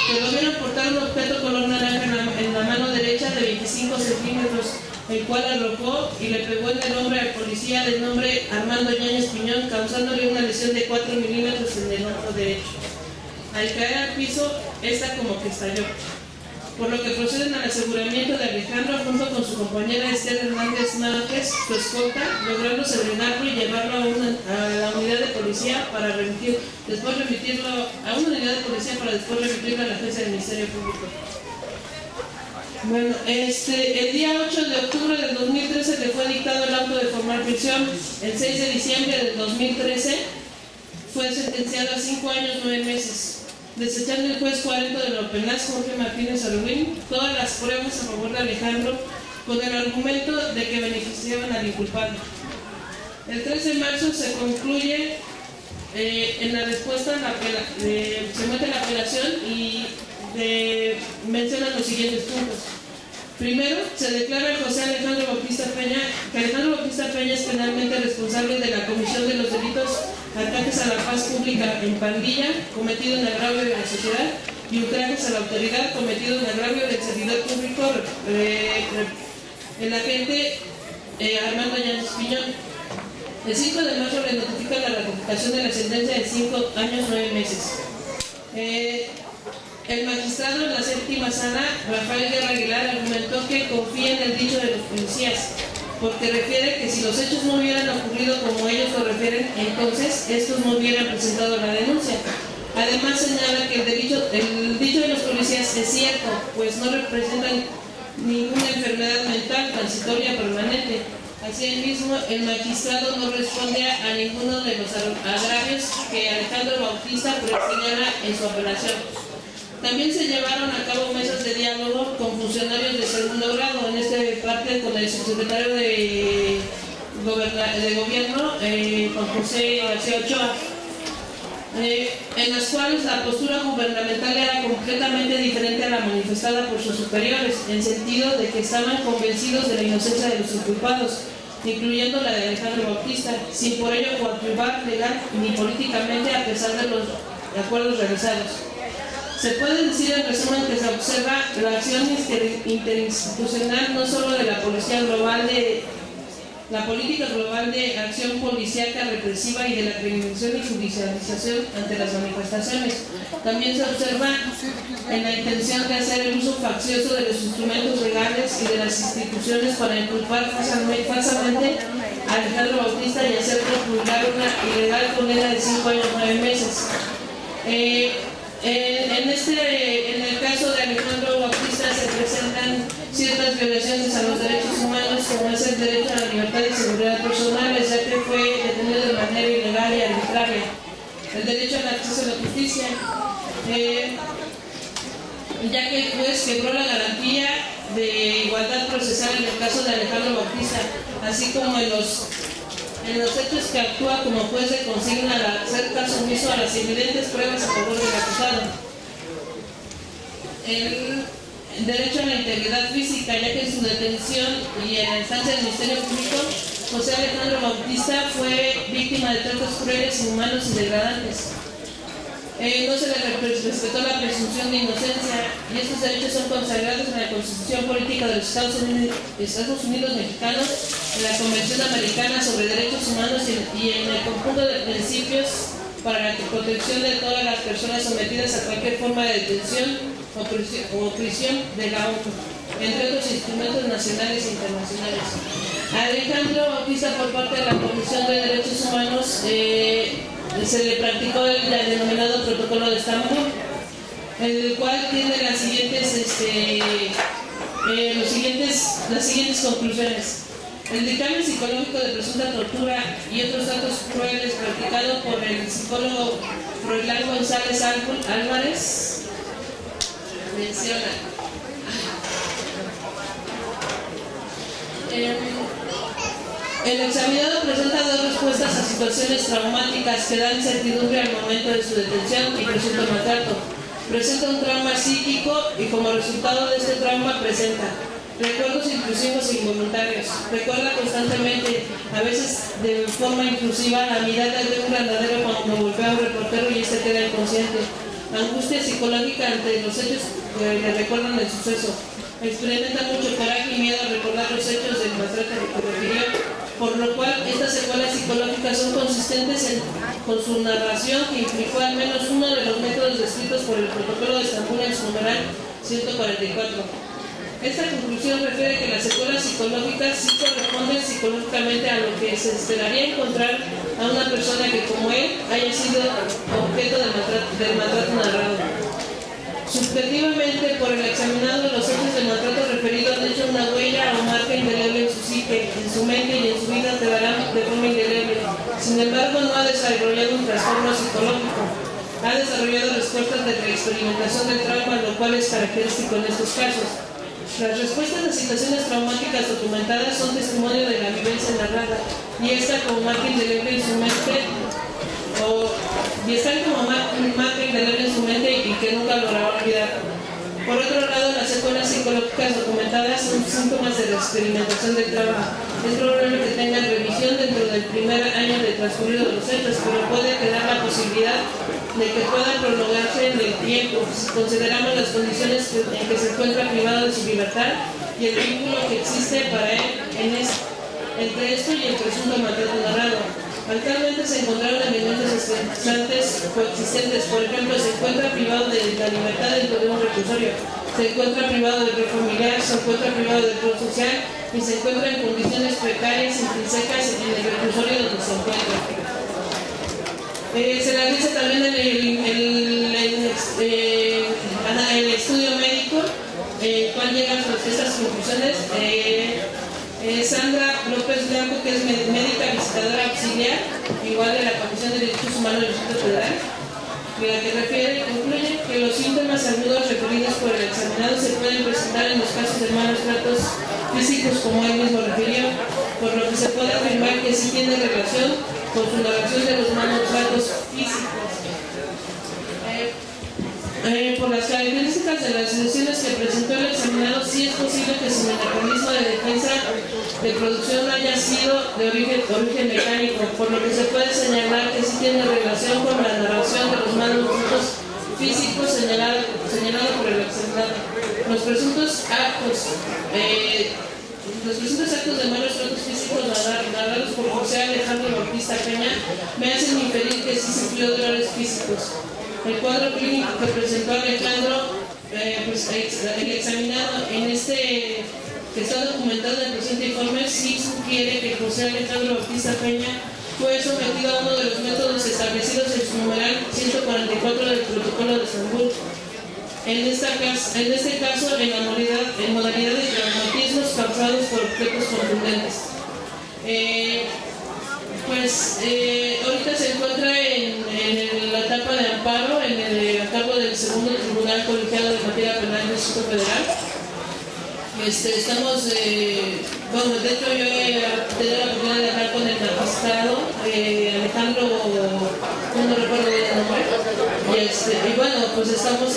que lo vieron portar un objeto color naranja en la mano derecha de 25 centímetros, el cual arrojó y le pegó en el hombro al policía de nombre Armando Yáñez Piñón, causándole una lesión de 4 milímetros en el hombro derecho. Al caer al piso, esta como que estalló, por lo que proceden al aseguramiento de Alejandro junto con su compañera Esther Hernández Márquez, su escolta, logrando segregarlo y llevarlo a la unidad de policía para después remitirlo a la agencia del Ministerio Público. Bueno, el día 8 de octubre del 2013 le fue dictado el auto de formal prisión. El 6 de diciembre del 2013 fue sentenciado a 5 años 9 meses. Desechando el juez 40 de la Penaz, Jorge Martínez Arruín, todas las pruebas a favor de Alejandro con el argumento de que beneficiaban al inculpado. El 13 de marzo se concluye en la respuesta, se mete la apelación y mencionan los siguientes puntos. Primero, se declara a José Alejandro Bautista Peña que Alejandro Bautista Peña es penalmente responsable de la comisión de los delitos ataques a la paz pública en pandilla cometido en agravio de la sociedad y ultrajes a la autoridad cometido en agravio del servidor público el agente Armando Yáñez Piñón. El 5 de marzo le notifica la ratificación de la sentencia de 5 años 9 meses. El magistrado en la séptima sala, Rafael Guerra Aguilar, argumentó que confía en el dicho de los policías, porque refiere que si los hechos no hubieran ocurrido como ellos lo refieren, entonces estos no hubieran presentado la denuncia. Además señala que el dicho de los policías es cierto, pues no representan ninguna enfermedad mental transitoria permanente. Asimismo, el magistrado no responde a ninguno de los agravios que Alejandro Bautista señala en su apelación. También se llevaron a cabo mesas de diálogo con funcionarios de segundo grado, en este parte con el subsecretario de Gobierno, Juan José García Ochoa, en las cuales la postura gubernamental era completamente diferente a la manifestada por sus superiores, en sentido de que estaban convencidos de la inocencia de los inculpados, incluyendo la de Alejandro Bautista, sin por ello coadyuvar legal ni políticamente a pesar de los acuerdos realizados. Se puede decir en resumen que se observa la acción interinstitucional no solo de la política global de acción policíaca represiva y de la criminalización y judicialización ante las manifestaciones. También se observa en la intención de hacer el uso faccioso de los instrumentos legales y de las instituciones para inculpar falsamente a Alejandro Bautista y hacer promulgar una ilegal condena de 5 años 9 meses. En el caso de Alejandro Bautista se presentan ciertas violaciones a los derechos humanos, como es el derecho a la libertad y seguridad personales, ya que fue detenido de manera ilegal y arbitraria, el derecho al acceso a la justicia, ya que el juez quebró la garantía de igualdad procesal en el caso de Alejandro Bautista, así como en los hechos que actúa como juez de consigna al hacer caso omiso a las evidentes pruebas a favor del acusado. El derecho a la integridad física, ya que en su detención y en la instancia del Ministerio Público, José Alejandro Bautista fue víctima de tratos crueles, inhumanos y degradantes. No se le respetó la presunción de inocencia y estos derechos son consagrados en la Constitución Política de los Estados Unidos Mexicanos, en la Convención Americana sobre Derechos Humanos y en el conjunto de principios para la protección de todas las personas sometidas a cualquier forma de detención o prisión de la ONU, entre otros instrumentos nacionales e internacionales. A Alejandro Bautista, por parte de la Comisión de Derechos Humanos, se le practicó el denominado Protocolo de Estambul, el cual tiene las siguientes conclusiones. El dictamen psicológico de presunta tortura y otros actos crueles practicados por el psicólogo Froilán González Álvarez menciona. El examinado presenta dos respuestas a situaciones traumáticas que dan incertidumbre al momento de su detención y presunto maltrato. Presenta un trauma psíquico y como resultado de este trauma presenta recuerdos intrusivos e involuntarios. Recuerda constantemente, a veces de forma intrusiva, la mirada de un grandadero cuando golpea a un reportero y este queda inconsciente. Angustia psicológica ante los hechos que le recuerdan el suceso. Experimenta mucho coraje y miedo al recordar los hechos del maltrato que refirió, por lo cual estas secuelas psicológicas son consistentes con su narración que implicó al menos uno de los métodos descritos por el Protocolo de Estambul en su numeral 144. Esta conclusión refiere que las secuelas psicológicas sí corresponden psicológicamente a lo que se esperaría encontrar a una persona que, como él, haya sido objeto del maltrato narrado. Subjetivamente, por el examinado, los hechos de maltrato referido han hecho una huella o marca indeleble en su psique, en su mente y en su vida quedarán de forma indeleble. Sin embargo, no ha desarrollado un trastorno psicológico. Ha desarrollado respuestas de reexperimentación del trauma, lo cual es característico en estos casos. Las respuestas a situaciones traumáticas documentadas son testimonio de la vivencia narrada y esta como marca indeleble en su mente y que nunca logrará olvidar. Por otro lado, las secuelas psicológicas documentadas son síntomas de la experimentación del trauma. Es probable que tengan revisión dentro del primer año de transcurrido de los hechos, pero puede quedar la posibilidad de que puedan prolongarse en el tiempo si consideramos las condiciones en que se encuentra privado de su libertad y el vínculo que existe para él entre esto y el presunto maltrato narrado. Actualmente se encontraron elementos estresantes coexistentes. Por ejemplo, se encuentra privado de la libertad dentro de un reclusorio, se encuentra privado del rol familiar, se encuentra privado del rol social y se encuentra en condiciones precarias intrínsecas en el reclusorio donde se encuentra. Se realiza también el estudio médico, cual llegan a estas conclusiones. Sandra López Blanco, que es médica visitadora auxiliar, igual de la Comisión de Derechos Humanos del Distrito Federal, la que refiere, concluye que los síntomas agudos referidos por el examinado se pueden presentar en los casos de malos tratos físicos, como él mismo refirió, por lo que se puede afirmar que sí tiene relación con su narración de los malos tratos físicos. Por las características de las lesiones que presentó el examinado, sí es posible que su mecanismo de defensa de producción haya sido de origen mecánico, por lo que se puede señalar que sí tiene relación con la narración de los malos tratos físicos señalado por el examinado. Los presuntos actos de malos tratos físicos narrados por José Alejandro Bautista Peña me hacen inferir que sí sufrió dolores físicos. El cuadro clínico que presentó Alejandro, el examinado que está documentado en el presente informe, sí sugiere que José Alejandro Bautista Peña fue sometido a uno de los métodos establecidos en su numeral 144 del Protocolo de Estambul. En este caso, en modalidad de traumatismos causados por objetos contundentes. Ahorita se encuentra en la etapa de amparo, a cargo del segundo Tribunal Colegiado de Materia Penal del Distrito Federal. Estamos, de hecho yo he tenido la oportunidad de hablar con el magistrado Alejandro, no recuerdo bien el nombre, y bueno, pues hemos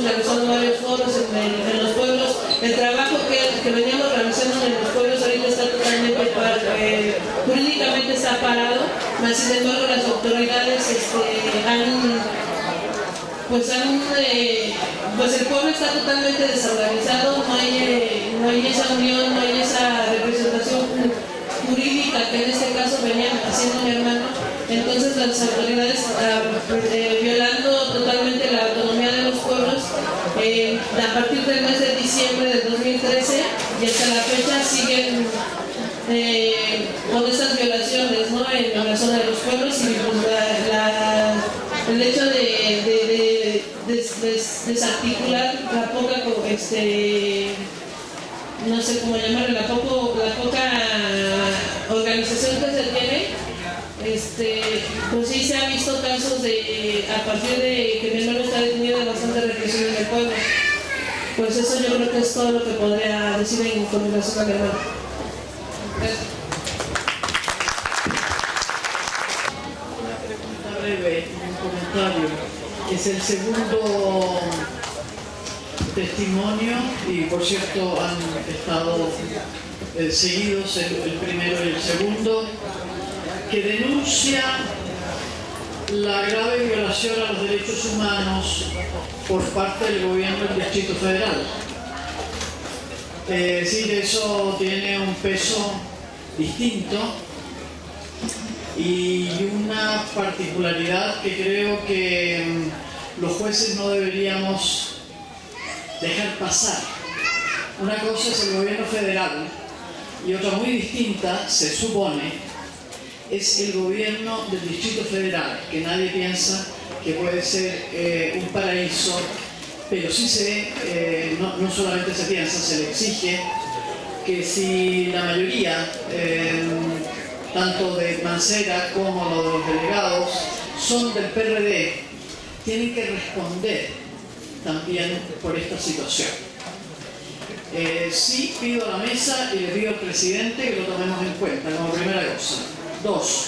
realizado varios foros en los pueblos. El trabajo que veníamos realizando en los pueblos ahorita está totalmente jurídicamente está parado, mas sin embargo las autoridades el pueblo está totalmente desorganizado, no hay esa unión, no hay esa representación jurídica que en este caso venía haciendo mi hermano. Entonces las autoridades, violando totalmente la autonomía de los pueblos, a partir del mes de diciembre de 2013 y hasta la fecha siguen con estas violaciones, ¿no?, en la zona de los pueblos, y el hecho de desarticular la poca, no sé cómo llamarlo, la poca organización que se tiene, pues sí se ha visto casos a partir de que mi hermano está detenido, de bastante represión en el pueblo. Pues eso yo creo que es todo lo que podría decir con relación a mi hermano. Una pregunta breve, un comentario. Es el segundo testimonio y por cierto han estado seguidos el primero y el segundo, que denuncia la grave violación a los derechos humanos por parte del gobierno del Distrito Federal. Es decir, eso tiene un peso distinto y una particularidad que creo que los jueces no deberíamos dejar pasar. Una cosa es el gobierno federal y otra muy distinta, se supone, es el gobierno del Distrito Federal, que nadie piensa que puede ser un paraíso, pero sí no solamente se piensa, se le exige que si la mayoría, tanto de Mancera como los delegados, son del PRD, tienen que responder también por esta situación. Sí pido a la mesa y le pido al presidente que lo tomemos en cuenta como primera cosa. 2.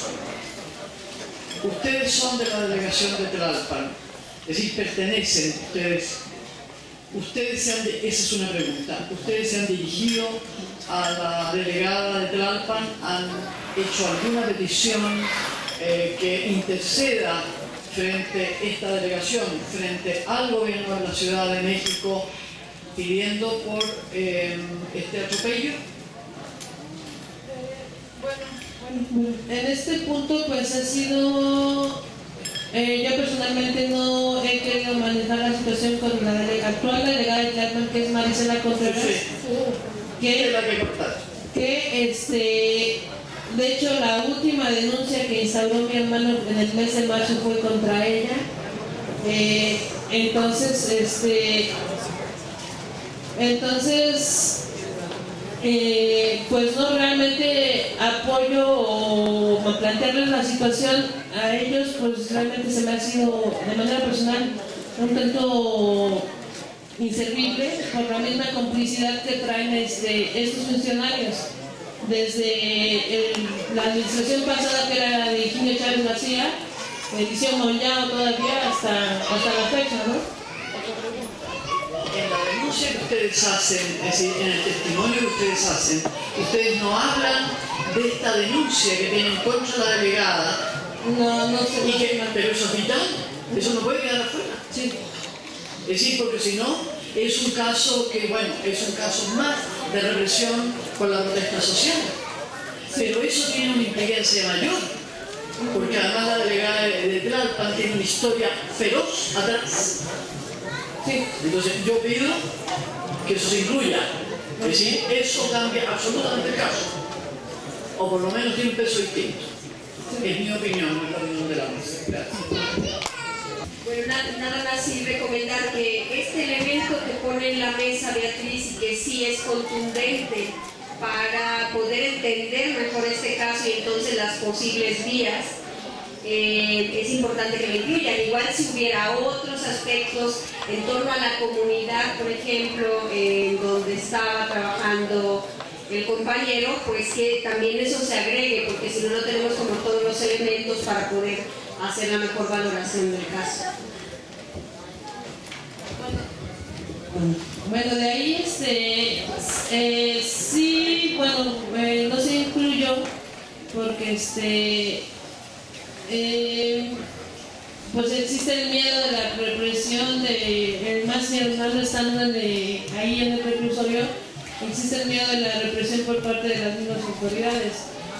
Ustedes son de la delegación de Tlalpan, es decir, pertenecen esa es una pregunta. Ustedes se han dirigido a la delegada de Tlalpan, han hecho alguna petición que interceda frente a esta delegación, frente al gobierno de la Ciudad de México, pidiendo por este atropello. Bueno, en este punto pues ha sido, yo personalmente no he querido manejar la situación con la actual delegada de Tlalpan, que es Marisela Contreras, que de hecho la última denuncia que instauró mi hermano en el mes de marzo fue contra ella. Pues no realmente apoyo o plantearles la situación a ellos, pues realmente se me ha sido de manera personal un tanto inservible por la misma complicidad que traen estos funcionarios desde la administración pasada, que era de Higinio Chávez García, edición Mollao todavía hasta la fecha, ¿no? En la denuncia que ustedes hacen, es decir, en el testimonio que ustedes hacen, ustedes no hablan de esta denuncia que tienen contra la delegada. No sé. Pero eso es vital, eso no puede quedar afuera. Sí. Es decir, porque si no, es un caso que, bueno, es un caso más de represión con la protesta social. Pero eso tiene una implicancia mayor, porque además la delegada de Tlalpan tiene una historia feroz atrás. Sí. Entonces yo pido que eso se incluya. Es decir, eso cambia absolutamente el caso. O por lo menos tiene un peso distinto. Es mi opinión, no es la opinión de la mesa. Gracias. Bueno, nada más sí recomendar que este elemento que pone en la mesa Beatriz y que sí es contundente para poder entender mejor este caso y entonces las posibles vías, es importante que lo incluyan. Igual si hubiera otros aspectos en torno a la comunidad, por ejemplo, donde estaba trabajando el compañero, pues que también eso se agregue, porque si no, no tenemos como todos los elementos para poder hacer la mejor valoración del caso. Bueno, de ahí sí, bueno, no se incluyó porque pues existe el miedo de la represión más estando ahí en el reclusorio, existe el miedo de la represión por parte de las mismas autoridades.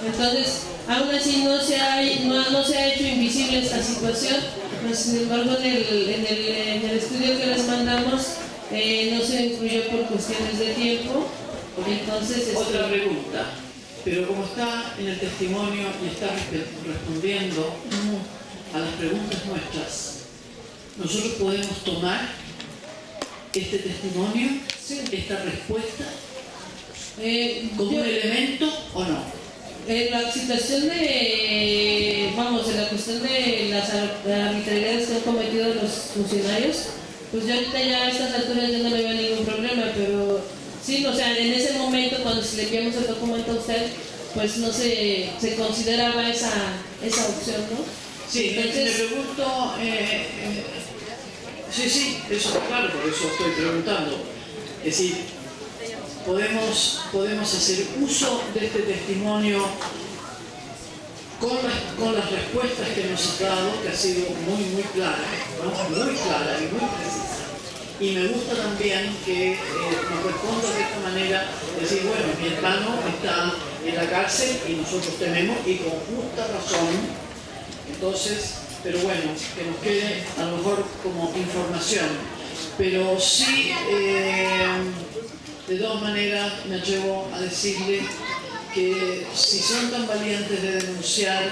Entonces, aún así no se ha hecho invisible esta situación, pues, sin embargo en el estudio que les mandamos no se incluyó por cuestiones de tiempo. Entonces, otra pregunta, pero como está en el testimonio y está respondiendo a las preguntas nuestras, ¿nosotros podemos tomar este testimonio, esta respuesta, como un elemento o no? La situación de la cuestión de las arbitrariedades que han cometido los funcionarios, pues yo ahorita ya a estas alturas ya no le veo ningún problema, pero sí, o sea, en ese momento cuando le enviamos el documento a usted, pues no se consideraba esa opción, ¿no? Sí, entonces, me pregunto, sí, eso es claro, por eso estoy preguntando. Es decir, podemos hacer uso de este testimonio con las respuestas que nos ha dado, que ha sido muy clara, ¿no? Muy clara y muy precisa. Y me gusta también que nos responda de esta manera, decir, bueno, mi hermano está en la cárcel y nosotros tememos, y con justa razón. Entonces, pero bueno, que nos quede a lo mejor como información. Pero sí, de todas maneras, me atrevo a decirle que si son tan valientes de denunciar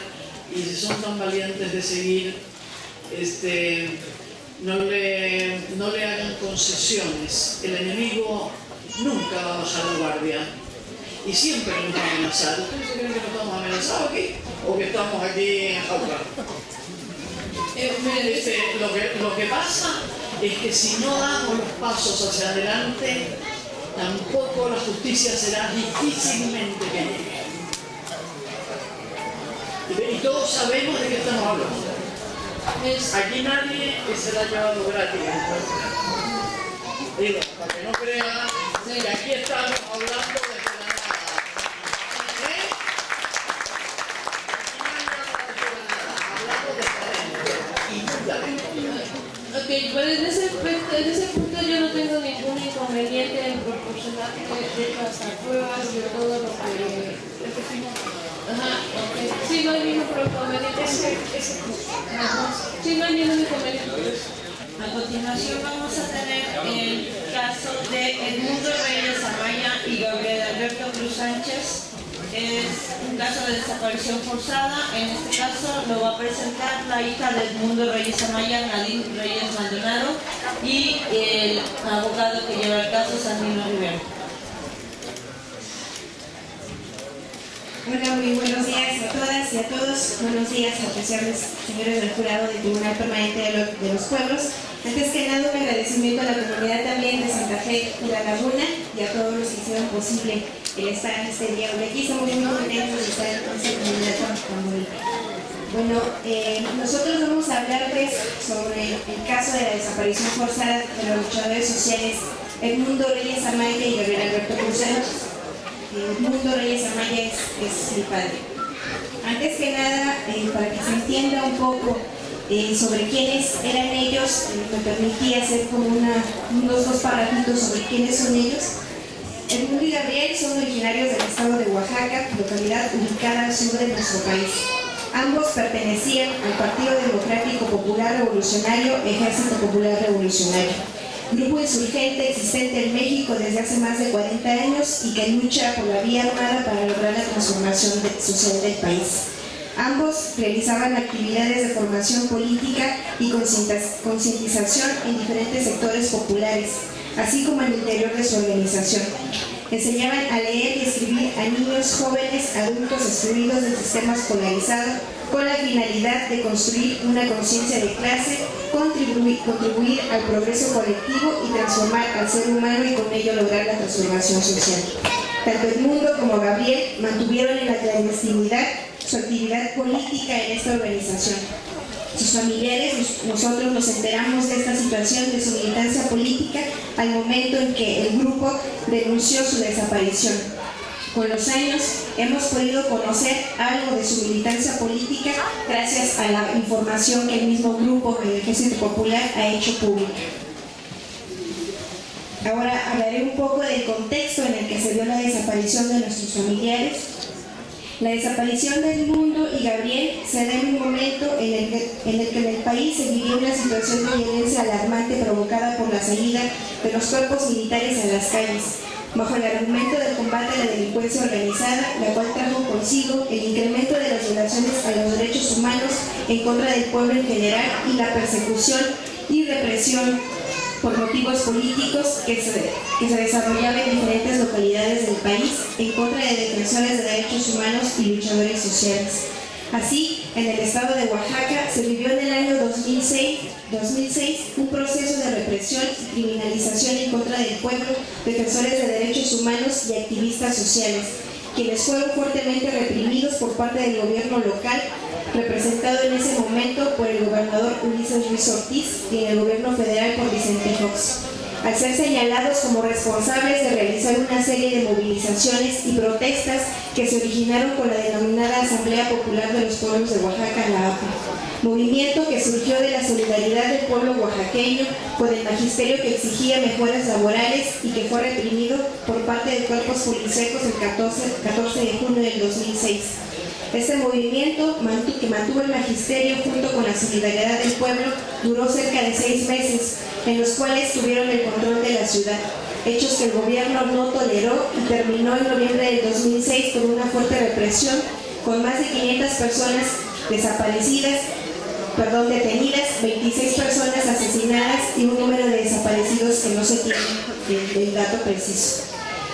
y si son tan valientes de seguir, no le hagan concesiones. El enemigo nunca va a bajar la guardia y siempre nos va a amenazar. ¿Ustedes creen que no estamos amenazados aquí? ¿O que estamos aquí en Jauja? Lo que pasa es que si no damos los pasos hacia adelante, tampoco la justicia será difícilmente que llegue. Y todos sabemos de qué estamos hablando. Aquí nadie se la ha llevado gratis. Digo, para que no crean que aquí estamos hablando de la nada. Hablamos de talento y muy talento. Ok, pero en ese punto yo no tengo ningún inconveniente en proporcionar hasta pruebas de todo lo que... Ajá, ok. Sí, no hay ningún inconveniente. Sí, no hay ningún inconveniente. A continuación vamos a tener el caso de Edmundo Reyes Amaya y Gabriel Alberto Cruz Sánchez. Es un caso de desaparición forzada. En este caso lo va a presentar la hija de Edmundo Reyes Amaya, Nadine Reyes Maldonado, y el abogado que lleva el caso, Sandino Rivera. Hola, muy buenos días a todas y a todos. Buenos días, apreciables señores del jurado del Tribunal Permanente de los Pueblos. Antes que nada, un agradecimiento a la comunidad también de Santa Fe y La Laguna y a todos los que hicieron posible el estar en este día hoy aquí. Estamos muy contentos de estar en esta comunidad tan bonita. Bueno, nosotros vamos a hablarles sobre el caso de la desaparición forzada de los luchadores sociales Edmundo Reyes Amaya y Gabriel Alberto Cruz Sánchez. Edmundo Reyes Amaya es mi padre. Antes que nada, para que se entienda un poco sobre quiénes eran ellos, me permití hacer como unos dos párrafos sobre quiénes son ellos. Edmundo y Gabriel son originarios del estado de Oaxaca, localidad ubicada al sur de nuestro país. Ambos pertenecían al Partido Democrático Popular Revolucionario, Ejército Popular Revolucionario, grupo insurgente existente en México desde hace más de 40 años y que lucha por la vía armada para lograr la transformación social del país. Ambos realizaban actividades de formación política y concientización en diferentes sectores populares, así como en el interior de su organización. Enseñaban a leer y escribir a niños, jóvenes, adultos excluidos del sistema escolarizado, con la finalidad de construir una conciencia de clase, contribuir al progreso colectivo y transformar al ser humano y con ello lograr la transformación social. Tanto Edmundo como Gabriel mantuvieron en la clandestinidad su actividad política en esta organización. Sus familiares, nosotros nos enteramos de esta situación de su militancia política al momento en que el grupo denunció su desaparición. Con los años hemos podido conocer algo de su militancia política gracias a la información que el mismo grupo del Ejército Popular ha hecho pública. Ahora hablaré un poco del contexto en el que se dio la desaparición de nuestros familiares. La desaparición de Edmundo y Gabriel se da en un momento en el que en el país se vivía una situación de violencia alarmante provocada por la salida de los cuerpos militares a las calles, bajo el argumento del combate a la delincuencia organizada, la cual trajo consigo el incremento de las violaciones a los derechos humanos en contra del pueblo en general y la persecución y represión por motivos políticos que se desarrollaba en diferentes localidades del país en contra de defensores de derechos humanos y luchadores sociales. Así, en el estado de Oaxaca se vivió en el año 2006 un proceso de represión y criminalización en contra del pueblo, defensores de derechos humanos y activistas sociales, quienes fueron fuertemente reprimidos por parte del gobierno local, representado en ese momento por el gobernador Ulises Ruiz Ortiz y en el gobierno federal por Vicente Fox, al ser señalados como responsables de realizar una serie de movilizaciones y protestas que se originaron con la denominada Asamblea Popular de los Pueblos de Oaxaca, la APO, movimiento que surgió de la solidaridad del pueblo oaxaqueño con el magisterio que exigía mejoras laborales y que fue reprimido por parte de cuerpos policíacos el 14 de junio del 2006. Este movimiento, que mantuvo el magisterio junto con la solidaridad del pueblo, duró cerca de 6 meses, en los cuales tuvieron el control de la ciudad, hechos que el gobierno no toleró y terminó en noviembre del 2006 con una fuerte represión, con más de 500 personas detenidas, 26 personas asesinadas y un número de desaparecidos que no se tiene el dato preciso.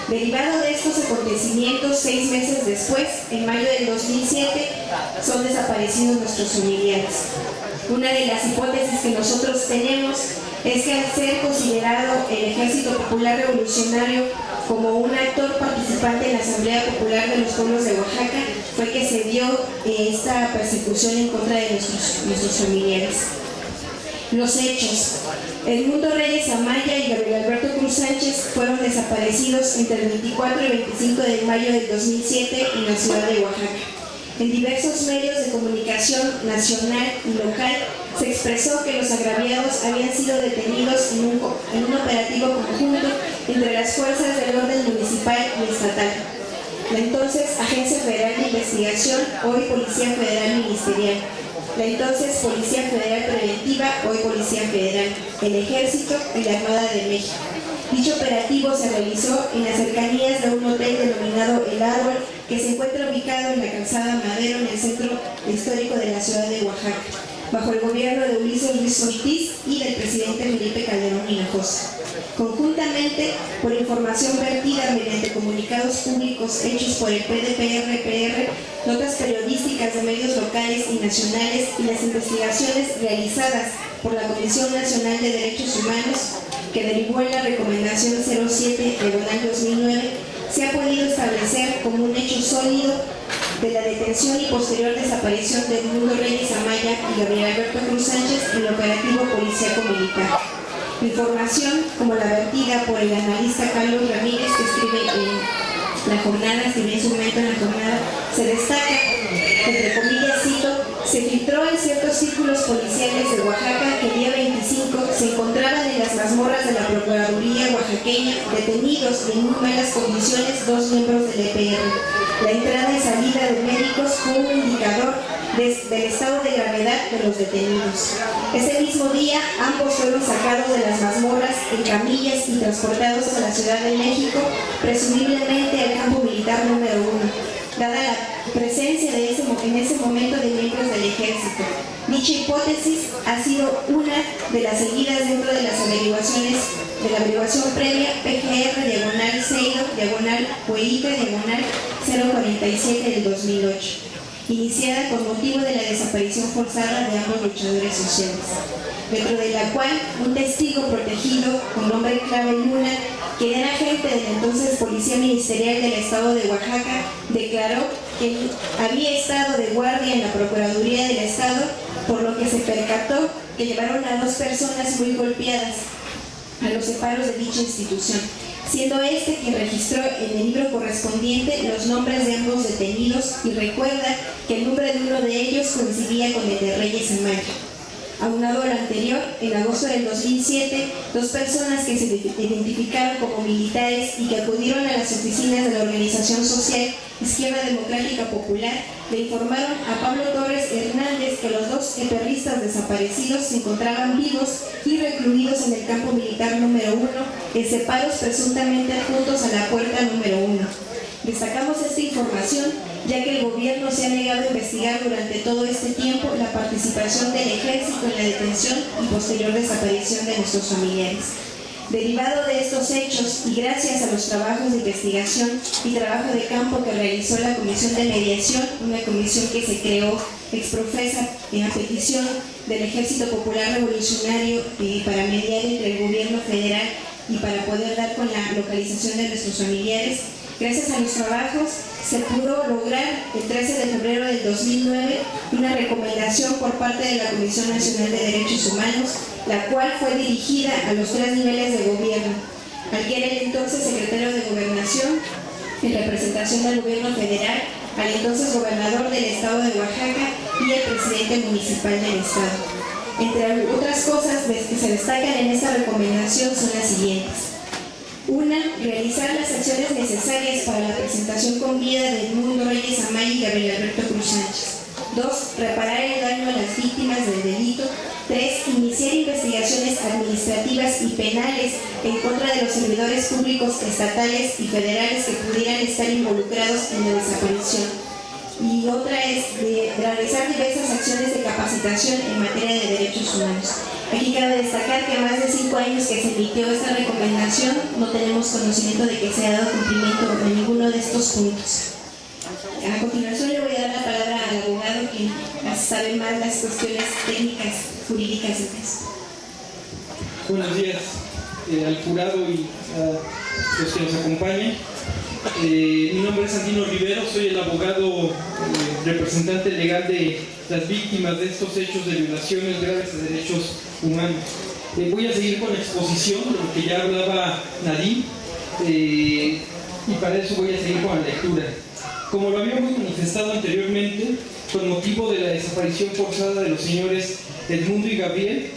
Derivado de estos acontecimientos, 6 meses después, en mayo del 2007, son desaparecidos nuestros familiares. Una de las hipótesis que nosotros tenemos es que al ser considerado el Ejército Popular Revolucionario como un actor participante en la Asamblea Popular de los Pueblos de Oaxaca, fue que se dio esta persecución en contra de nuestros familiares. Los hechos. Edmundo Reyes Amaya y Gabriel Alberto Cruz Sánchez fueron desaparecidos entre el 24 y 25 de mayo del 2007 en la ciudad de Oaxaca. En diversos medios de comunicación nacional y local se expresó que los agraviados habían sido detenidos en un operativo conjunto entre las fuerzas del orden municipal y estatal. La entonces Agencia Federal de Investigación, hoy Policía Federal Ministerial. La entonces Policía Federal Preventiva, hoy Policía Federal, el Ejército y la Armada de México. Dicho operativo se realizó en las cercanías de un hotel denominado El Árbol, que se encuentra ubicado en la calzada Madero, en el centro histórico de la ciudad de Oaxaca, bajo el gobierno de Ulises Ruiz Ortiz y del presidente Felipe Calderón Hinojosa. Conjuntamente, por información vertida mediante comunicados públicos hechos por el PDPR-PR, notas periodísticas de medios locales y nacionales y las investigaciones realizadas por la Comisión Nacional de Derechos Humanos, que derivó en la Recomendación 07/2009, se ha podido establecer como un hecho sólido de la detención y posterior desaparición de Edmundo Reyes Amaya y Gabriel Alberto Cruz Sánchez en el operativo policíaco militar. Información como la vertida por el analista Carlos Ramírez, que escribe en La Jornada, escribió en su momento en La Jornada, se destaca, entre comillas cito, se filtró en ciertos círculos policiales de Oaxaca que el día 25 se encontraban en las mazmorras de la Procuraduría oaxaqueña detenidos en muy malas condiciones 2 miembros del EPR. La entrada y salida de médicos fue un indicador del estado de gravedad de los detenidos. Ese mismo día, ambos fueron sacados de las mazmorras en camillas y transportados a la Ciudad de México, presumiblemente al campo militar número 1, dada la presencia en ese momento de miembros del ejército. Dicha hipótesis ha sido una de las seguidas dentro de las averiguaciones de la averiguación previa PGR/CEIDO/Hueita/047 del 2008, iniciada con motivo de la desaparición forzada de ambos luchadores sociales, dentro de la cual un testigo protegido con nombre clave Luna, que era agente de la entonces Policía Ministerial del Estado de Oaxaca, declaró que había estado de guardia en la Procuraduría del Estado, por lo que se percató que llevaron a 2 personas muy golpeadas a los separos de dicha institución, siendo este quien registró en el libro correspondiente los nombres de ambos detenidos y recuerda que el nombre de uno de ellos coincidía con el de Reyes Amaya. Aunado a lo anterior, en agosto del 2007, 2 personas que se identificaron como militares y que acudieron a las oficinas de la organización social Izquierda Democrática Popular le informaron a Pablo Torres Hernández que los 2 eperristas desaparecidos se encontraban vivos y recluidos en el campo militar número 1, en separos presuntamente adjuntos a la puerta número 1. Destacamos esta información ya que el gobierno se ha negado a investigar durante todo este tiempo la participación del ejército en la detención y posterior desaparición de nuestros familiares. Derivado de estos hechos y gracias a los trabajos de investigación y trabajo de campo que realizó la Comisión de Mediación, una comisión que se creó exprofesa a petición del Ejército Popular Revolucionario para mediar entre el gobierno federal y para poder dar con la localización de nuestros familiares, gracias a los trabajos se pudo lograr el 13 de febrero del 2009 una recomendación por parte de la Comisión Nacional de Derechos Humanos, la cual fue dirigida a los 3 niveles de gobierno, al que era el entonces secretario de Gobernación, en representación del gobierno federal, al entonces gobernador del estado de Oaxaca y el presidente municipal del estado. Entre otras cosas que se destacan en esta recomendación son las siguientes. 1. Realizar las acciones necesarias para la presentación con vida de Edmundo Reyes Amaya y Gabriel Alberto Cruz Sánchez. 2. Reparar el daño a las víctimas del delito. 3. Iniciar investigaciones administrativas y penales en contra de los servidores públicos estatales y federales que pudieran estar involucrados en la desaparición. Y otra es de realizar diversas acciones de capacitación en materia de derechos humanos. Aquí cabe destacar que a más de 5 años que se emitió esta recomendación, no tenemos conocimiento de que se haya dado cumplimiento de ninguno de estos puntos. A continuación le voy a dar la palabra al abogado, quien sabe más las cuestiones técnicas, jurídicas del caso. Buenos días al jurado y a los que nos acompañan. Mi nombre es Santino Rivero, soy el abogado representante legal de las víctimas de estos hechos de violaciones graves de derechos humanos. Voy a seguir con la exposición de lo que ya hablaba Nadine y para eso voy a seguir con la lectura. Como lo habíamos manifestado anteriormente, con motivo de la desaparición forzada de los señores Edmundo y Gabriel.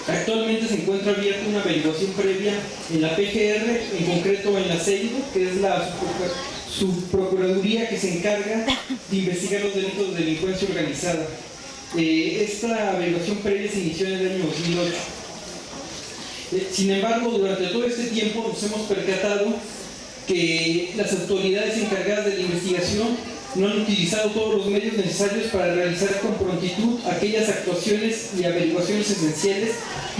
Actualmente se encuentra abierta una averiguación previa en la PGR, en concreto en la CEIDO, que es la subprocuraduría que se encarga de investigar los delitos de delincuencia organizada. Esta averiguación previa se inició en el año 2008. Sin embargo, durante todo este tiempo nos hemos percatado que las autoridades encargadas de la investigación no han utilizado todos los medios necesarios para realizar con prontitud aquellas actuaciones y averiguaciones esenciales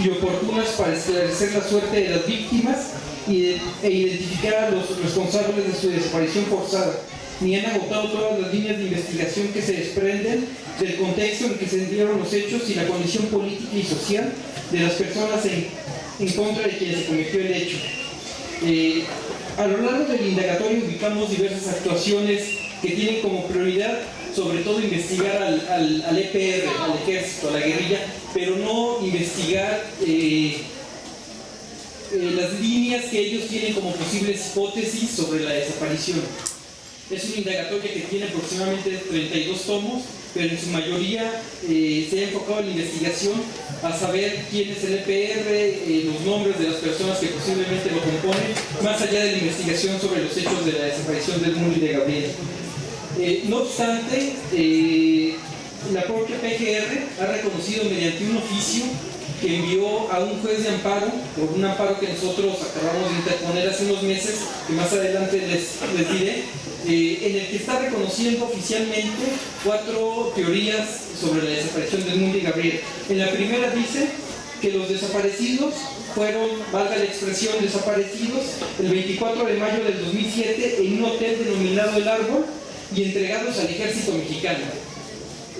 y oportunas para esclarecer la suerte de las víctimas e identificar a los responsables de su desaparición forzada, ni han agotado todas las líneas de investigación que se desprenden del contexto en que se dieron los hechos y la condición política y social de las personas en contra de quienes se cometió el hecho. A lo largo del indagatorio ubicamos diversas actuaciones que tienen como prioridad sobre todo investigar al EPR, al ejército, a la guerrilla, pero no investigar las líneas que ellos tienen como posibles hipótesis sobre la desaparición. Es un indagatorio que tiene aproximadamente 32 tomos, pero en su mayoría se ha enfocado en la investigación a saber quién es el EPR, los nombres de las personas que posiblemente lo componen, más allá de la investigación sobre los hechos de la desaparición de Edmundo y de Gabriel. No obstante, la propia PGR ha reconocido mediante un oficio que envió a un juez de amparo, por un amparo que nosotros acabamos de interponer hace unos meses, que más adelante les diré, en el que está reconociendo oficialmente 4 teorías sobre la desaparición de Edmundo y Gabriel. En la primera dice que los desaparecidos fueron, valga la expresión, desaparecidos el 24 de mayo del 2007 en un hotel denominado El Árbol y entregados al ejército mexicano.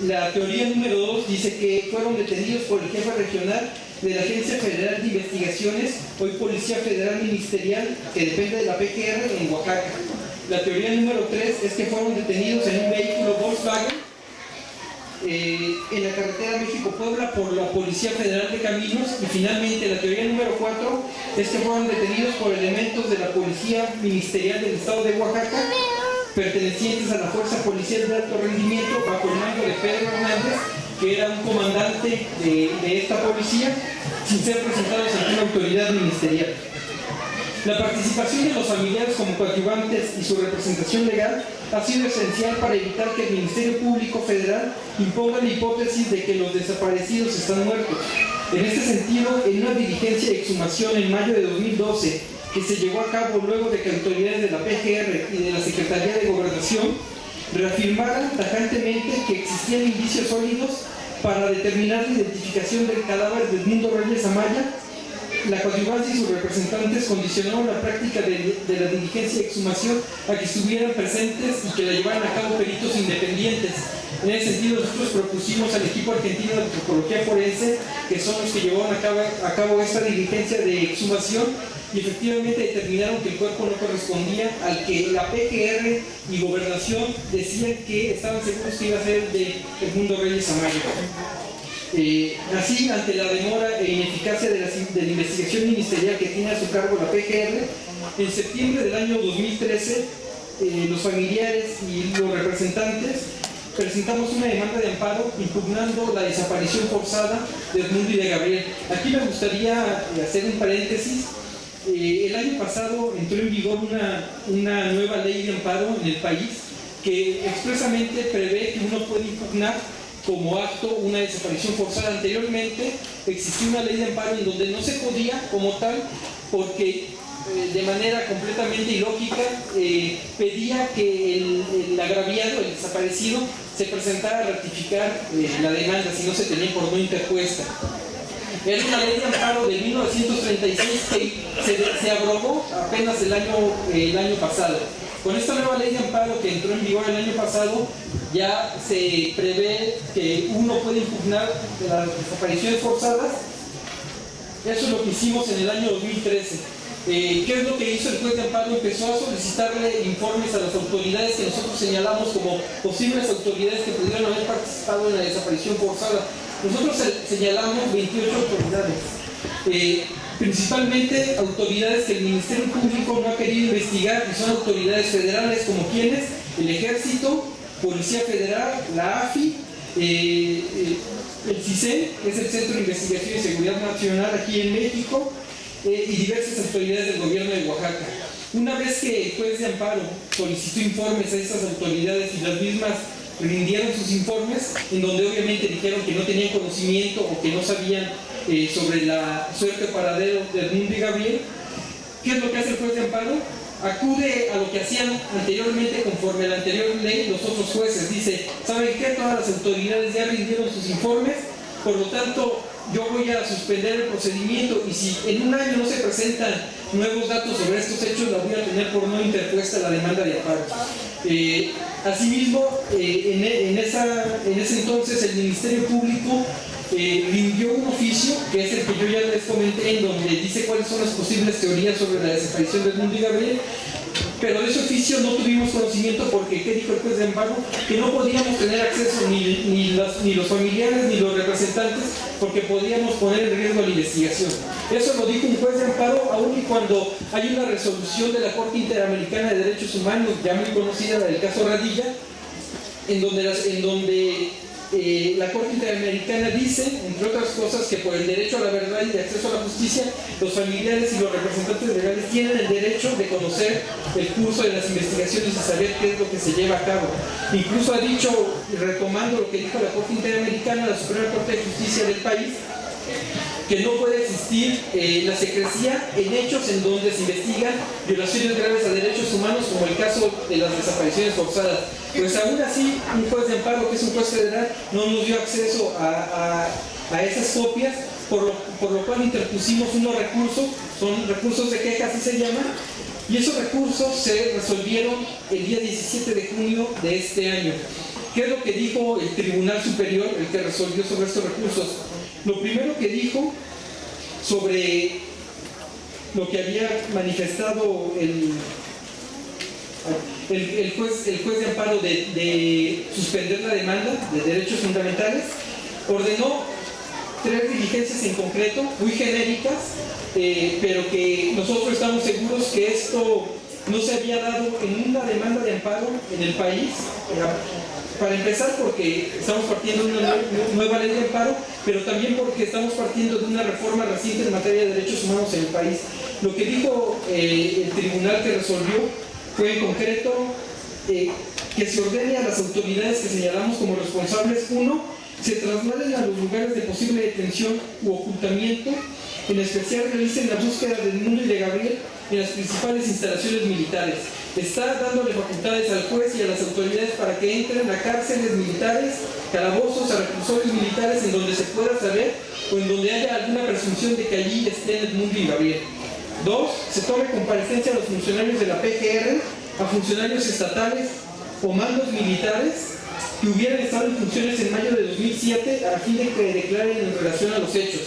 La teoría número 2 dice que fueron detenidos por el jefe regional de la Agencia Federal de Investigaciones, hoy Policía Federal Ministerial, que depende de la PGR, en Oaxaca. La teoría número 3 es que fueron detenidos en un vehículo Volkswagen en la carretera México-Puebla por la Policía Federal de Caminos. Y finalmente la teoría número 4 es que fueron detenidos por elementos de la Policía Ministerial del Estado de Oaxaca, pertenecientes a la Fuerza Policial de Alto Rendimiento, bajo el mando de Pedro Hernández, que era un comandante de esta policía, sin ser presentados ante una autoridad ministerial. La participación de los familiares como coadyuvantes y su representación legal ha sido esencial para evitar que el Ministerio Público Federal imponga la hipótesis de que los desaparecidos están muertos. En este sentido, en una diligencia de exhumación en mayo de 2012, que se llevó a cabo luego de que autoridades de la PGR y de la Secretaría de Gobernación reafirmaran tajantemente que existían indicios sólidos para determinar la identificación del cadáver de Edmundo Reyes Amaya, la coadyuvancia y sus representantes condicionaron la práctica de la diligencia de exhumación a que estuvieran presentes y que la llevaran a cabo peritos independientes. En ese sentido, nosotros propusimos al equipo argentino de antropología forense, que son los que llevaron a cabo esta diligencia de exhumación, y efectivamente determinaron que el cuerpo no correspondía al que la PGR y Gobernación decían que estaban seguros que iba a ser el de Edmundo Reyes Amaya. Así, ante la demora e ineficacia de la investigación ministerial que tiene a su cargo la PGR, en septiembre del año 2013, los familiares y los representantes presentamos una demanda de amparo impugnando la desaparición forzada de Edmundo y de Gabriel. Aquí me gustaría hacer un paréntesis. El año pasado entró en vigor una nueva ley de amparo en el país que expresamente prevé que uno puede impugnar como acto una desaparición forzada. Anteriormente existía una ley de amparo en donde no se podía como tal, porque de manera completamente ilógica pedía que el agraviado, el desaparecido, se presentara a ratificar la demanda si no se tenía por no interpuesta. Era una ley de amparo de 1936 que se abrogó apenas el año pasado. Con esta nueva ley de amparo que entró en vigor el año pasado, ya se prevé que uno puede impugnar las desapariciones forzadas. Eso es lo que hicimos en el año 2013. ¿Qué es lo que hizo el juez de amparo? Empezó a solicitarle informes a las autoridades que nosotros señalamos como posibles autoridades que pudieran haber participado en la desaparición forzada. Nosotros señalamos 28 autoridades, principalmente autoridades que el Ministerio Público no ha querido investigar, y son autoridades federales como quienes: el Ejército, Policía Federal, la AFI, el CISEN, que es el Centro de Investigación y Seguridad Nacional aquí en México, y diversas autoridades del gobierno de Oaxaca. Una vez que el juez de amparo solicitó informes a estas autoridades y las mismas rindieron sus informes, en donde obviamente dijeron que no tenían conocimiento o que no sabían sobre la suerte o paradero de Edmundo y Gabriel, ¿qué es lo que hace el juez de amparo? Acude a lo que hacían anteriormente conforme a la anterior ley los otros jueces. Dice, ¿saben qué? Todas las autoridades ya rindieron sus informes, por lo tanto yo voy a suspender el procedimiento, y si en un año no se presentan nuevos datos sobre estos hechos, la voy a tener por no interpuesta la demanda de amparo. Asimismo, en ese entonces el Ministerio Público rindió un oficio, que es el que yo ya les comenté, en donde dice cuáles son las posibles teorías sobre la desaparición de Edmundo y Gabriel, pero de ese oficio no tuvimos conocimiento porque, ¿qué dijo el juez de amparo? Que no podíamos tener acceso ni los familiares ni los representantes, porque podíamos poner en riesgo la investigación. Eso lo dijo un juez de amparo, aun y cuando hay una resolución de la Corte Interamericana de Derechos Humanos, ya muy conocida, del caso Radilla, en donde la Corte Interamericana dice, entre otras cosas, que por el derecho a la verdad y de acceso a la justicia, los familiares y los representantes legales tienen el derecho de conocer el curso de las investigaciones y saber qué es lo que se lleva a cabo. Incluso ha dicho, retomando lo que dijo la Corte Interamericana, la Suprema Corte de Justicia del país, que no puede existir la secrecía en hechos en donde se investigan violaciones graves a derechos humanos, como el caso de las desapariciones forzadas. Pues aún así, un juez de amparo, que es un juez federal, no nos dio acceso a esas copias, por lo cual interpusimos unos recursos, son recursos de queja, así se llaman, y esos recursos se resolvieron el día 17 de junio de este año. ¿Qué es lo que dijo el Tribunal Superior, el que resolvió sobre estos recursos? Lo primero que dijo sobre lo que había manifestado el juez de amparo de suspender la demanda de derechos fundamentales, ordenó 3 diligencias en concreto, muy genéricas, pero que nosotros estamos seguros que esto no se había dado en una demanda de amparo en el país. Para empezar, porque estamos partiendo de una nueva ley de amparo, pero también porque estamos partiendo de una reforma reciente en materia de derechos humanos en el país. Lo que dijo el tribunal que resolvió fue en concreto que se ordene a las autoridades que señalamos como responsables: 1, se trasladen a los lugares de posible detención u ocultamiento, en especial realicen la búsqueda de Edmundo y de Gabriel en las principales instalaciones militares. Está dándole facultades al juez y a las autoridades para que entren a cárceles militares, calabozos, a reclusorios militares en donde se pueda saber o en donde haya alguna presunción de que allí estén Edmundo y Gabriel. 2, se tome comparecencia a los funcionarios de la PGR, a funcionarios estatales o mandos militares que hubieran estado en funciones en mayo de 2007 a fin de que declaren en relación a los hechos.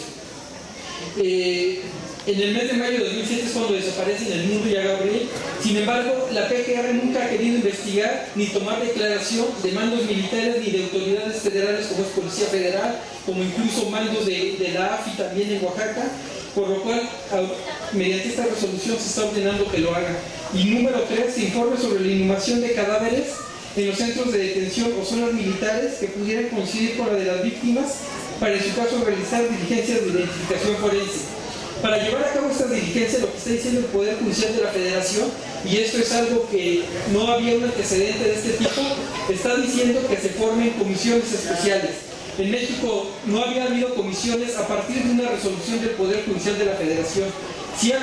En el mes de mayo de 2007 es cuando desaparecen Edmundo y a Gabriel. Sin embargo, la PGR nunca ha querido investigar ni tomar declaración de mandos militares ni de autoridades federales, como es Policía Federal, como incluso mandos de la AFI también en Oaxaca, por lo cual, mediante esta resolución se está ordenando que lo haga. Y número 3, se informe sobre la inhumación de cadáveres en los centros de detención o zonas militares que pudieran coincidir con la de las víctimas, para en su caso realizar diligencias de identificación forense. Para llevar a cabo estas diligencias, lo que está diciendo el Poder Judicial de la Federación, y esto es algo que no había un antecedente de este tipo, está diciendo que se formen comisiones especiales. En México no había habido comisiones a partir de una resolución del Poder Judicial de la Federación. Sí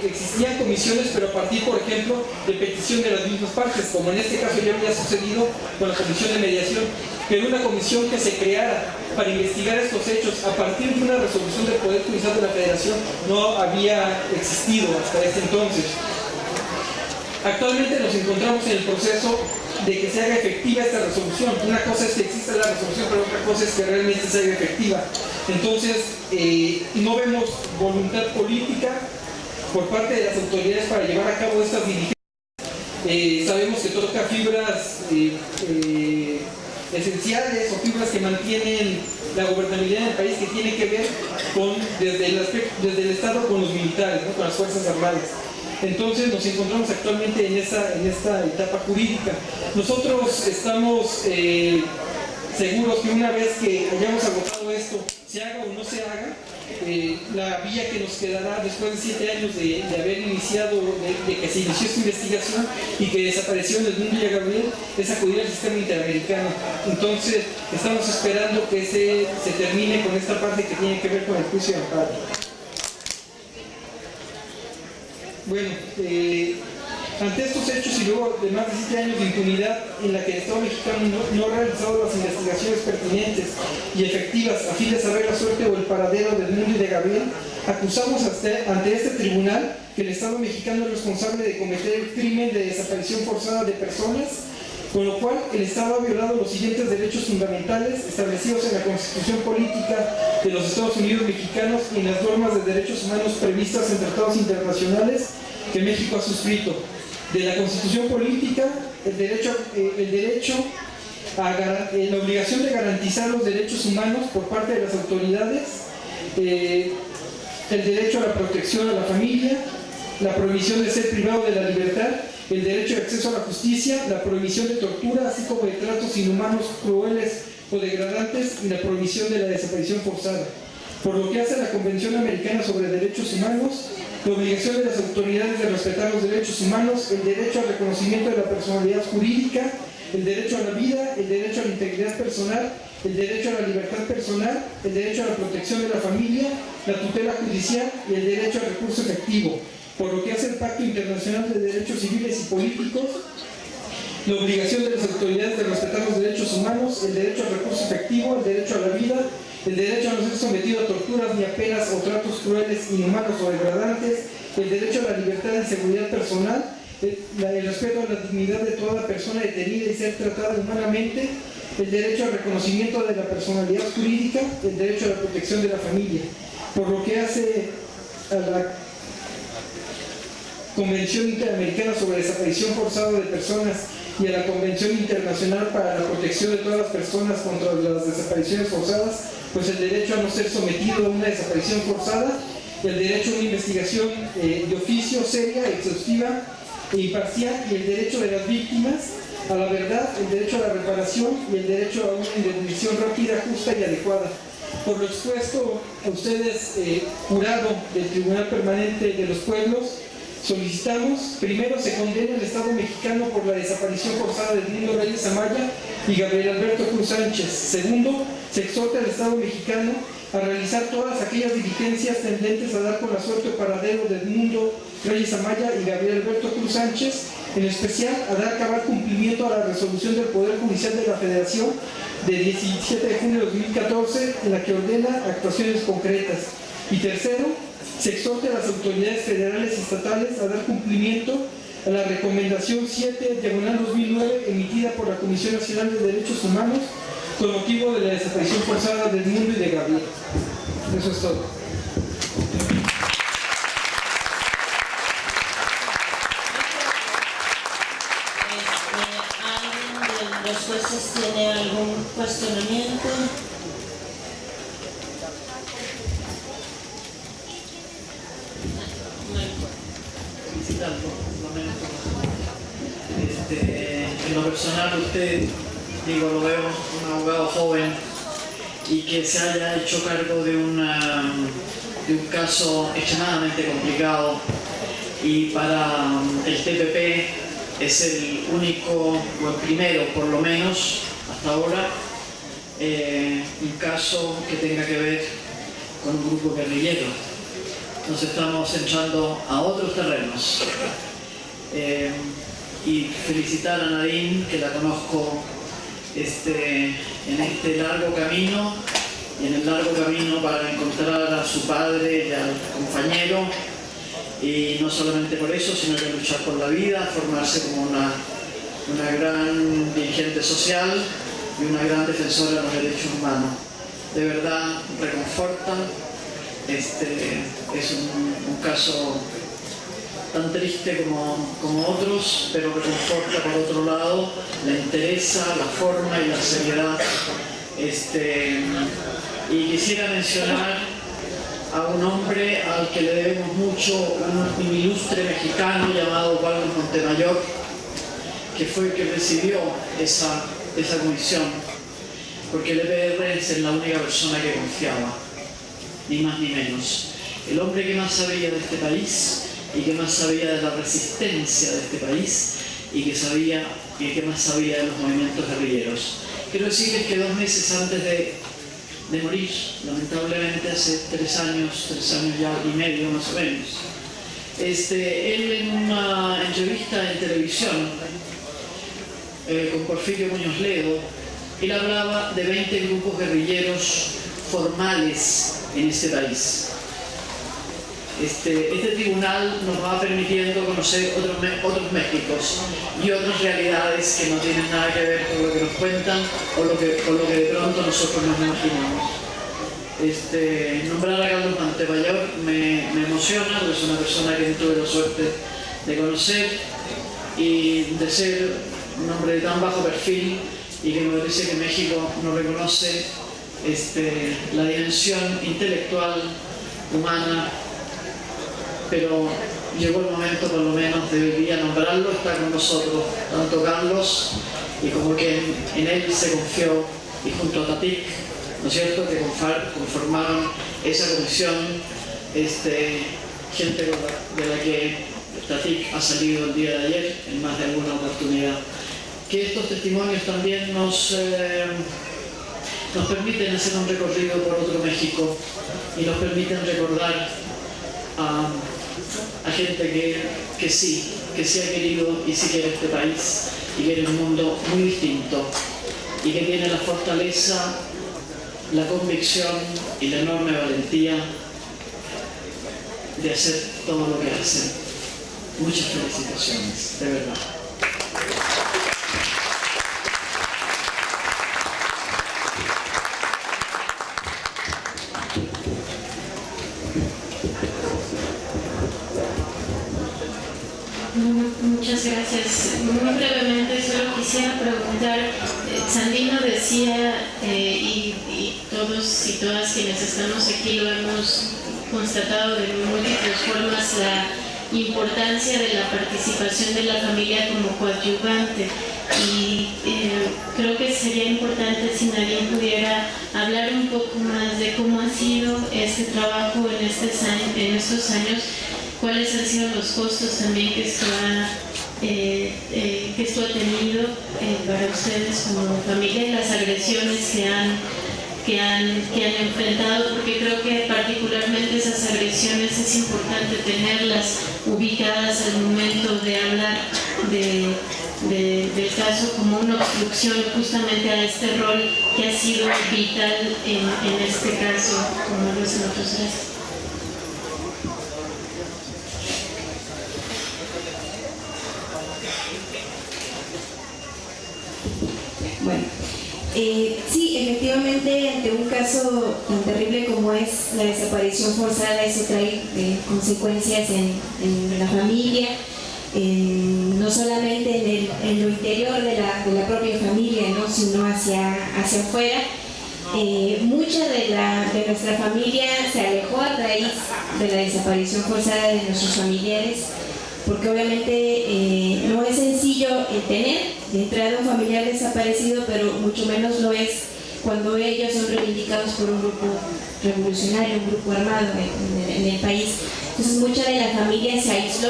existían comisiones, pero a partir, por ejemplo, de petición de las mismas partes, como en este caso ya había sucedido con la Comisión de Mediación, pero una comisión que se creara para investigar estos hechos a partir de una resolución del Poder Judicial de la Federación no había existido hasta ese entonces. Actualmente nos encontramos en el proceso de que se haga efectiva esta resolución. Una cosa es que exista la resolución, pero otra cosa es que realmente se haga efectiva. Entonces, no vemos voluntad política por parte de las autoridades para llevar a cabo estas diligencias. Sabemos que toca fibras esenciales o fibras que mantienen la gobernabilidad en el país, que tiene que ver desde el Estado con los militares, ¿no? Con las Fuerzas Armadas. Entonces nos encontramos actualmente en esta etapa jurídica. Nosotros estamos seguros que una vez que hayamos agotado esto, se haga o no se haga, la vía que nos quedará después de 7 años de haber iniciado, de que se inició esta investigación y que desapareció en el mundo de Gabriel, es acudir al sistema interamericano. Entonces, estamos esperando que se termine con esta parte que tiene que ver con el juicio de amparo. Bueno, ante estos hechos y luego de más de 7 años de impunidad en la que el Estado mexicano no ha realizado las investigaciones pertinentes y efectivas a fin de saber la suerte o el paradero del mundo y de Gabriel, acusamos ante este tribunal que el Estado mexicano es responsable de cometer el crimen de desaparición forzada de personas, con lo cual el Estado ha violado los siguientes derechos fundamentales establecidos en la Constitución Política de los Estados Unidos Mexicanos y en las normas de derechos humanos previstas en tratados internacionales que México ha suscrito. De la Constitución Política, la obligación de garantizar los derechos humanos por parte de las autoridades, el derecho a la protección a la familia, la prohibición de ser privado de la libertad, el derecho de acceso a la justicia, la prohibición de tortura, así como de tratos inhumanos, crueles o degradantes, y la prohibición de la desaparición forzada. Por lo que hace a la Convención Americana sobre Derechos Humanos, la obligación de las autoridades de respetar los derechos humanos, el derecho al reconocimiento de la personalidad jurídica, el derecho a la vida, el derecho a la integridad personal, el derecho a la libertad personal, el derecho a la protección de la familia, la tutela judicial y el derecho al recurso efectivo. Por lo que hace el Pacto Internacional de Derechos Civiles y Políticos, la obligación de las autoridades de respetar los derechos humanos, el derecho al recurso efectivo, el derecho a la vida, el derecho a no ser sometido a torturas ni a penas o tratos crueles, inhumanos o degradantes, el derecho a la libertad y seguridad personal, el respeto a la dignidad de toda persona detenida y ser tratada humanamente, el derecho al reconocimiento de la personalidad jurídica, el derecho a la protección de la familia. Por lo que hace a la Convención Interamericana sobre Desaparición Forzada de Personas y a la Convención Internacional para la Protección de todas las personas contra las desapariciones forzadas, pues el derecho a no ser sometido a una desaparición forzada, el derecho a una investigación de oficio, seria, exhaustiva e imparcial, y el derecho de las víctimas a la verdad, el derecho a la reparación y el derecho a una indemnización rápida, justa y adecuada. Por lo expuesto, a ustedes, jurado del Tribunal Permanente de los Pueblos, solicitamos: primero, se condena al Estado mexicano por la desaparición forzada de Edmundo Reyes Amaya y Gabriel Alberto Cruz Sánchez. Segundo, se exhorta al Estado mexicano a realizar todas aquellas diligencias tendentes a dar con la suerte o paradero de Edmundo Reyes Amaya y Gabriel Alberto Cruz Sánchez, en especial a dar cabal cumplimiento a la resolución del Poder Judicial de la Federación de 17 de junio de 2014, en la que ordena actuaciones concretas. Y tercero, se exhorta a las autoridades federales y estatales a dar cumplimiento a la recomendación 7/2009 emitida por la Comisión Nacional de Derechos Humanos con motivo de la desaparición forzada de Edmundo y de Gabriel. Eso es todo. ¿Alguien de los jueces tiene algún cuestionamiento? En lo personal, usted, lo veo un abogado joven y que se haya hecho cargo de un caso extremadamente complicado, y para el TPP es el único, o el primero por lo menos hasta ahora, un caso que tenga que ver con un grupo guerrillero. Nos estamos entrando a otros terrenos. Y felicitar a Nadine, que la conozco en este largo camino, y en el largo camino para encontrar a su padre y al compañero, y no solamente por eso, sino que luchar por la vida, formarse como una gran dirigente social y una gran defensora de los derechos humanos. De verdad, reconforta. Es un caso tan triste como otros, pero que reconforta por otro lado, la interesa, la forma y la seriedad. Y quisiera mencionar a un hombre al que le debemos mucho, un ilustre mexicano llamado Pablo Montemayor, que fue el que presidió esa comisión. porque el EPR es en la única persona que confiaba, ni más ni menos. El hombre que más sabía de este país y que más sabía de la resistencia de este país y que más sabía de los movimientos guerrilleros. Quiero decirles que 2 meses antes de morir, lamentablemente hace 3 años ya y medio más o menos, él en una entrevista en televisión con Porfirio Muñoz Ledo, él hablaba de 20 grupos guerrilleros formales en este país. Este tribunal nos va permitiendo conocer otros Méxicos y otras realidades que no tienen nada que ver con lo que nos cuentan o lo que de pronto nosotros nos imaginamos. Nombrar a Carlos Montemayor me emociona, porque es una persona que tuve la suerte de conocer y de ser un hombre de tan bajo perfil, y que me parece que México no reconoce la dimensión intelectual, humana, pero llegó el momento por lo menos de hoy día nombrarlo. Está con nosotros tanto Carlos y como que en él se confió, y junto a Tatic, ¿no es cierto?, que conformaron esa comisión, gente de la que Tatic ha salido el día de ayer en más de alguna oportunidad. Que estos testimonios también nos permiten hacer un recorrido por otro México y nos permiten recordar a gente que sí ha querido y sí quiere este país y quiere un mundo muy distinto, y que tiene la fortaleza, la convicción y la enorme valentía de hacer todo lo que hacen. Muchas felicitaciones, de verdad. Muchas gracias. Muy brevemente solo quisiera preguntar, Sandino decía, y todos y todas quienes estamos aquí lo hemos constatado de múltiples formas, la importancia de la participación de la familia como coadyuvante, y creo que sería importante si nadie pudiera hablar un poco más de cómo ha sido este trabajo en estos años, cuáles han sido los costos también que esto ha tenido para ustedes como familia, y las agresiones que han enfrentado, porque creo que particularmente esas agresiones es importante tenerlas ubicadas al momento de hablar del caso como una obstrucción justamente a este rol que ha sido vital en este caso, como lo es en otros casos. Bueno, sí, efectivamente, ante un caso tan terrible como es la desaparición forzada, eso trae consecuencias en la familia, no solamente en lo interior de la propia familia, ¿no?, sino hacia afuera. Mucha de nuestra familia se alejó a raíz de la desaparición forzada de nuestros familiares, porque obviamente no es sencillo tener de entrada un familiar desaparecido, pero mucho menos lo es cuando ellos son reivindicados por un grupo revolucionario, un grupo armado en el país. Entonces mucha de la familia se aisló,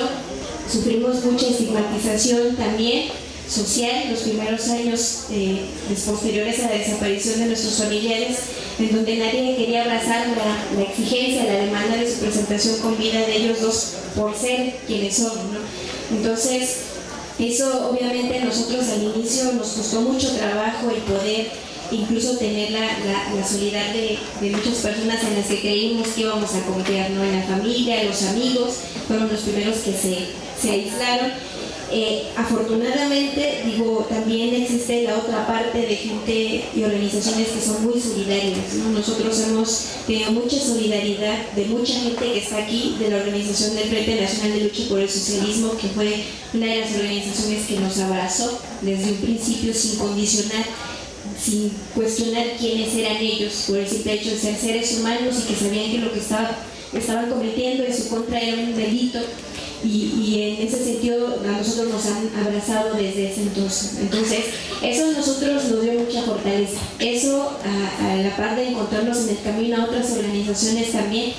sufrimos mucha estigmatización también social los primeros años posteriores a la desaparición de nuestros familiares, en donde nadie quería abrazar la exigencia, la demanda de su presentación con vida de ellos dos por ser quienes son, ¿no? Entonces, eso obviamente a nosotros al inicio nos costó mucho trabajo el poder incluso tener la solidaridad de muchas personas en las que creímos que íbamos a confiar, ¿no? En la familia, los amigos, fueron los primeros que se aislaron. Afortunadamente, también existe la otra parte de gente y organizaciones que son muy solidarias, ¿no? Nosotros hemos tenido mucha solidaridad de mucha gente que está aquí, de la organización del Frente Nacional de Lucha por el Socialismo, que fue una de las organizaciones que nos abrazó desde un principio sin condicionar, sin cuestionar quiénes eran ellos, por el simple hecho de ser seres humanos y que sabían que lo que estaban cometiendo en su contra era un delito, y en ese sentido a nosotros nos han abrazado desde ese entonces. Entonces, eso a nosotros nos dio mucha fortaleza. Eso, a la par de encontrarnos en el camino a otras organizaciones también.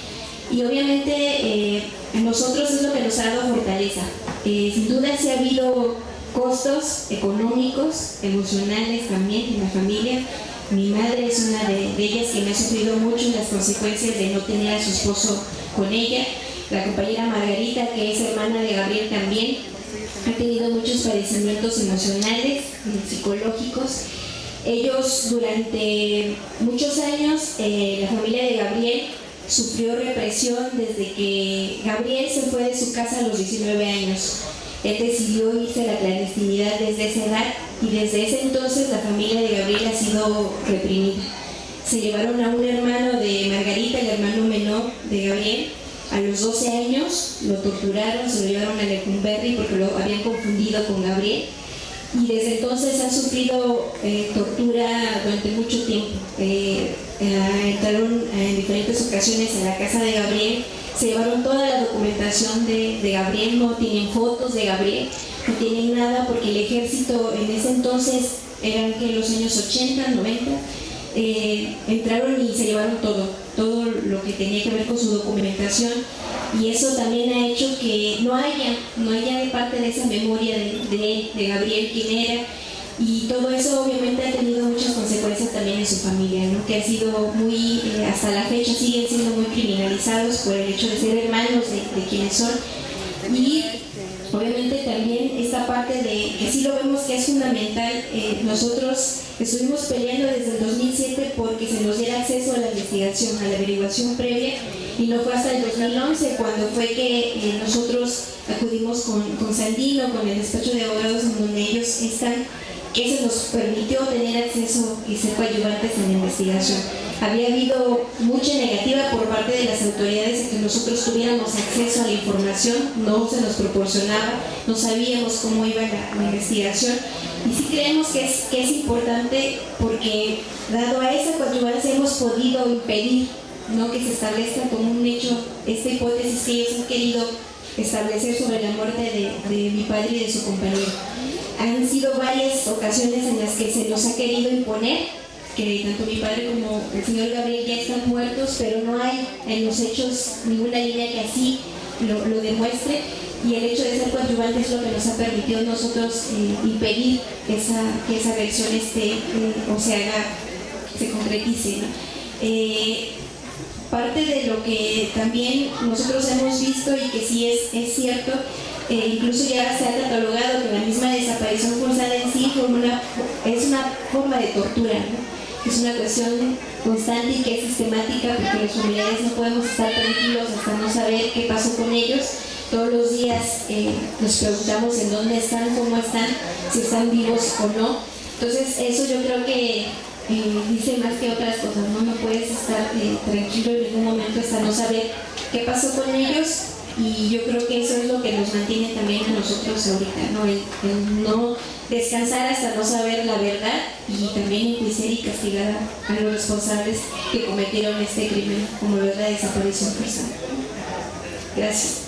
Y obviamente a nosotros es lo que nos ha dado fortaleza. Sin duda sí ha habido costos económicos, emocionales también en la familia. Mi madre es una de ellas que me ha sufrido mucho las consecuencias de no tener a su esposo con ella. La compañera Margarita, que es hermana de Gabriel también, ha tenido muchos padecimientos emocionales, psicológicos. Ellos durante muchos años, la familia de Gabriel sufrió represión desde que Gabriel se fue de su casa a los 19 años. Él decidió irse a la clandestinidad desde esa edad y desde ese entonces la familia de Gabriel ha sido reprimida. Se llevaron a un hermano de Margarita, el hermano menor de Gabriel. A los 12 años lo torturaron, se lo llevaron a Lecumberri porque lo habían confundido con Gabriel. Y desde entonces han sufrido tortura durante mucho tiempo. Entraron en diferentes ocasiones a la casa de Gabriel, se llevaron toda la documentación de Gabriel, no tienen fotos de Gabriel, no tienen nada porque el ejército en ese entonces, eran que los años 80, 90, entraron y se llevaron todo lo que tenía que ver con su documentación, y eso también ha hecho que no haya de parte de esa memoria de Gabriel quién era, y todo eso obviamente ha tenido muchas consecuencias también en su familia, ¿no? Que ha sido muy, hasta la fecha siguen siendo muy criminalizados por el hecho de ser hermanos de quienes son, y obviamente también esta parte de que sí lo vemos que es fundamental. Nosotros estuvimos peleando desde el 2007 porque se nos diera acceso a la investigación, a la averiguación previa, y no fue hasta el 2011 cuando fue que nosotros acudimos con Sandino, con el despacho de abogados en donde ellos están, que se nos permitió tener acceso y ser coadyuvantes en la investigación. Había habido mucha negativa por parte de las autoridades a que nosotros tuviéramos acceso a la información, no se nos proporcionaba, no sabíamos cómo iba la investigación, y sí creemos que es importante porque dado a esa coadyuvancia hemos podido impedir, ¿no?, que se establezca como un hecho esta hipótesis que ellos han querido establecer sobre la muerte de mi padre y de su compañero. Han sido varias ocasiones en las que se nos ha querido imponer que tanto mi padre como el señor Gabriel ya están muertos, pero no hay en los hechos ninguna línea que así lo demuestre, y el hecho de ser coadyuvante es lo que nos ha permitido nosotros impedir que esa versión se concretice, ¿no? Parte de lo que también nosotros hemos visto y que sí es cierto, incluso ya se ha catalogado que la misma desaparición forzada en sí es una forma de tortura, ¿no? Es una cuestión constante y que es sistemática, porque los familiares no podemos estar tranquilos hasta no saber qué pasó con ellos. Todos los días nos preguntamos en dónde están, cómo están, si están vivos o no. Entonces eso yo creo que dice más que otras cosas, ¿no? No puedes estar tranquilo en ningún momento hasta no saber qué pasó con ellos, y yo creo que eso es lo que nos mantiene también a nosotros ahorita, ¿no? El no descansar hasta no saber la verdad, y también enjuiciar y castigar a los responsables que cometieron este crimen, como lo es la desaparición forzada. Gracias.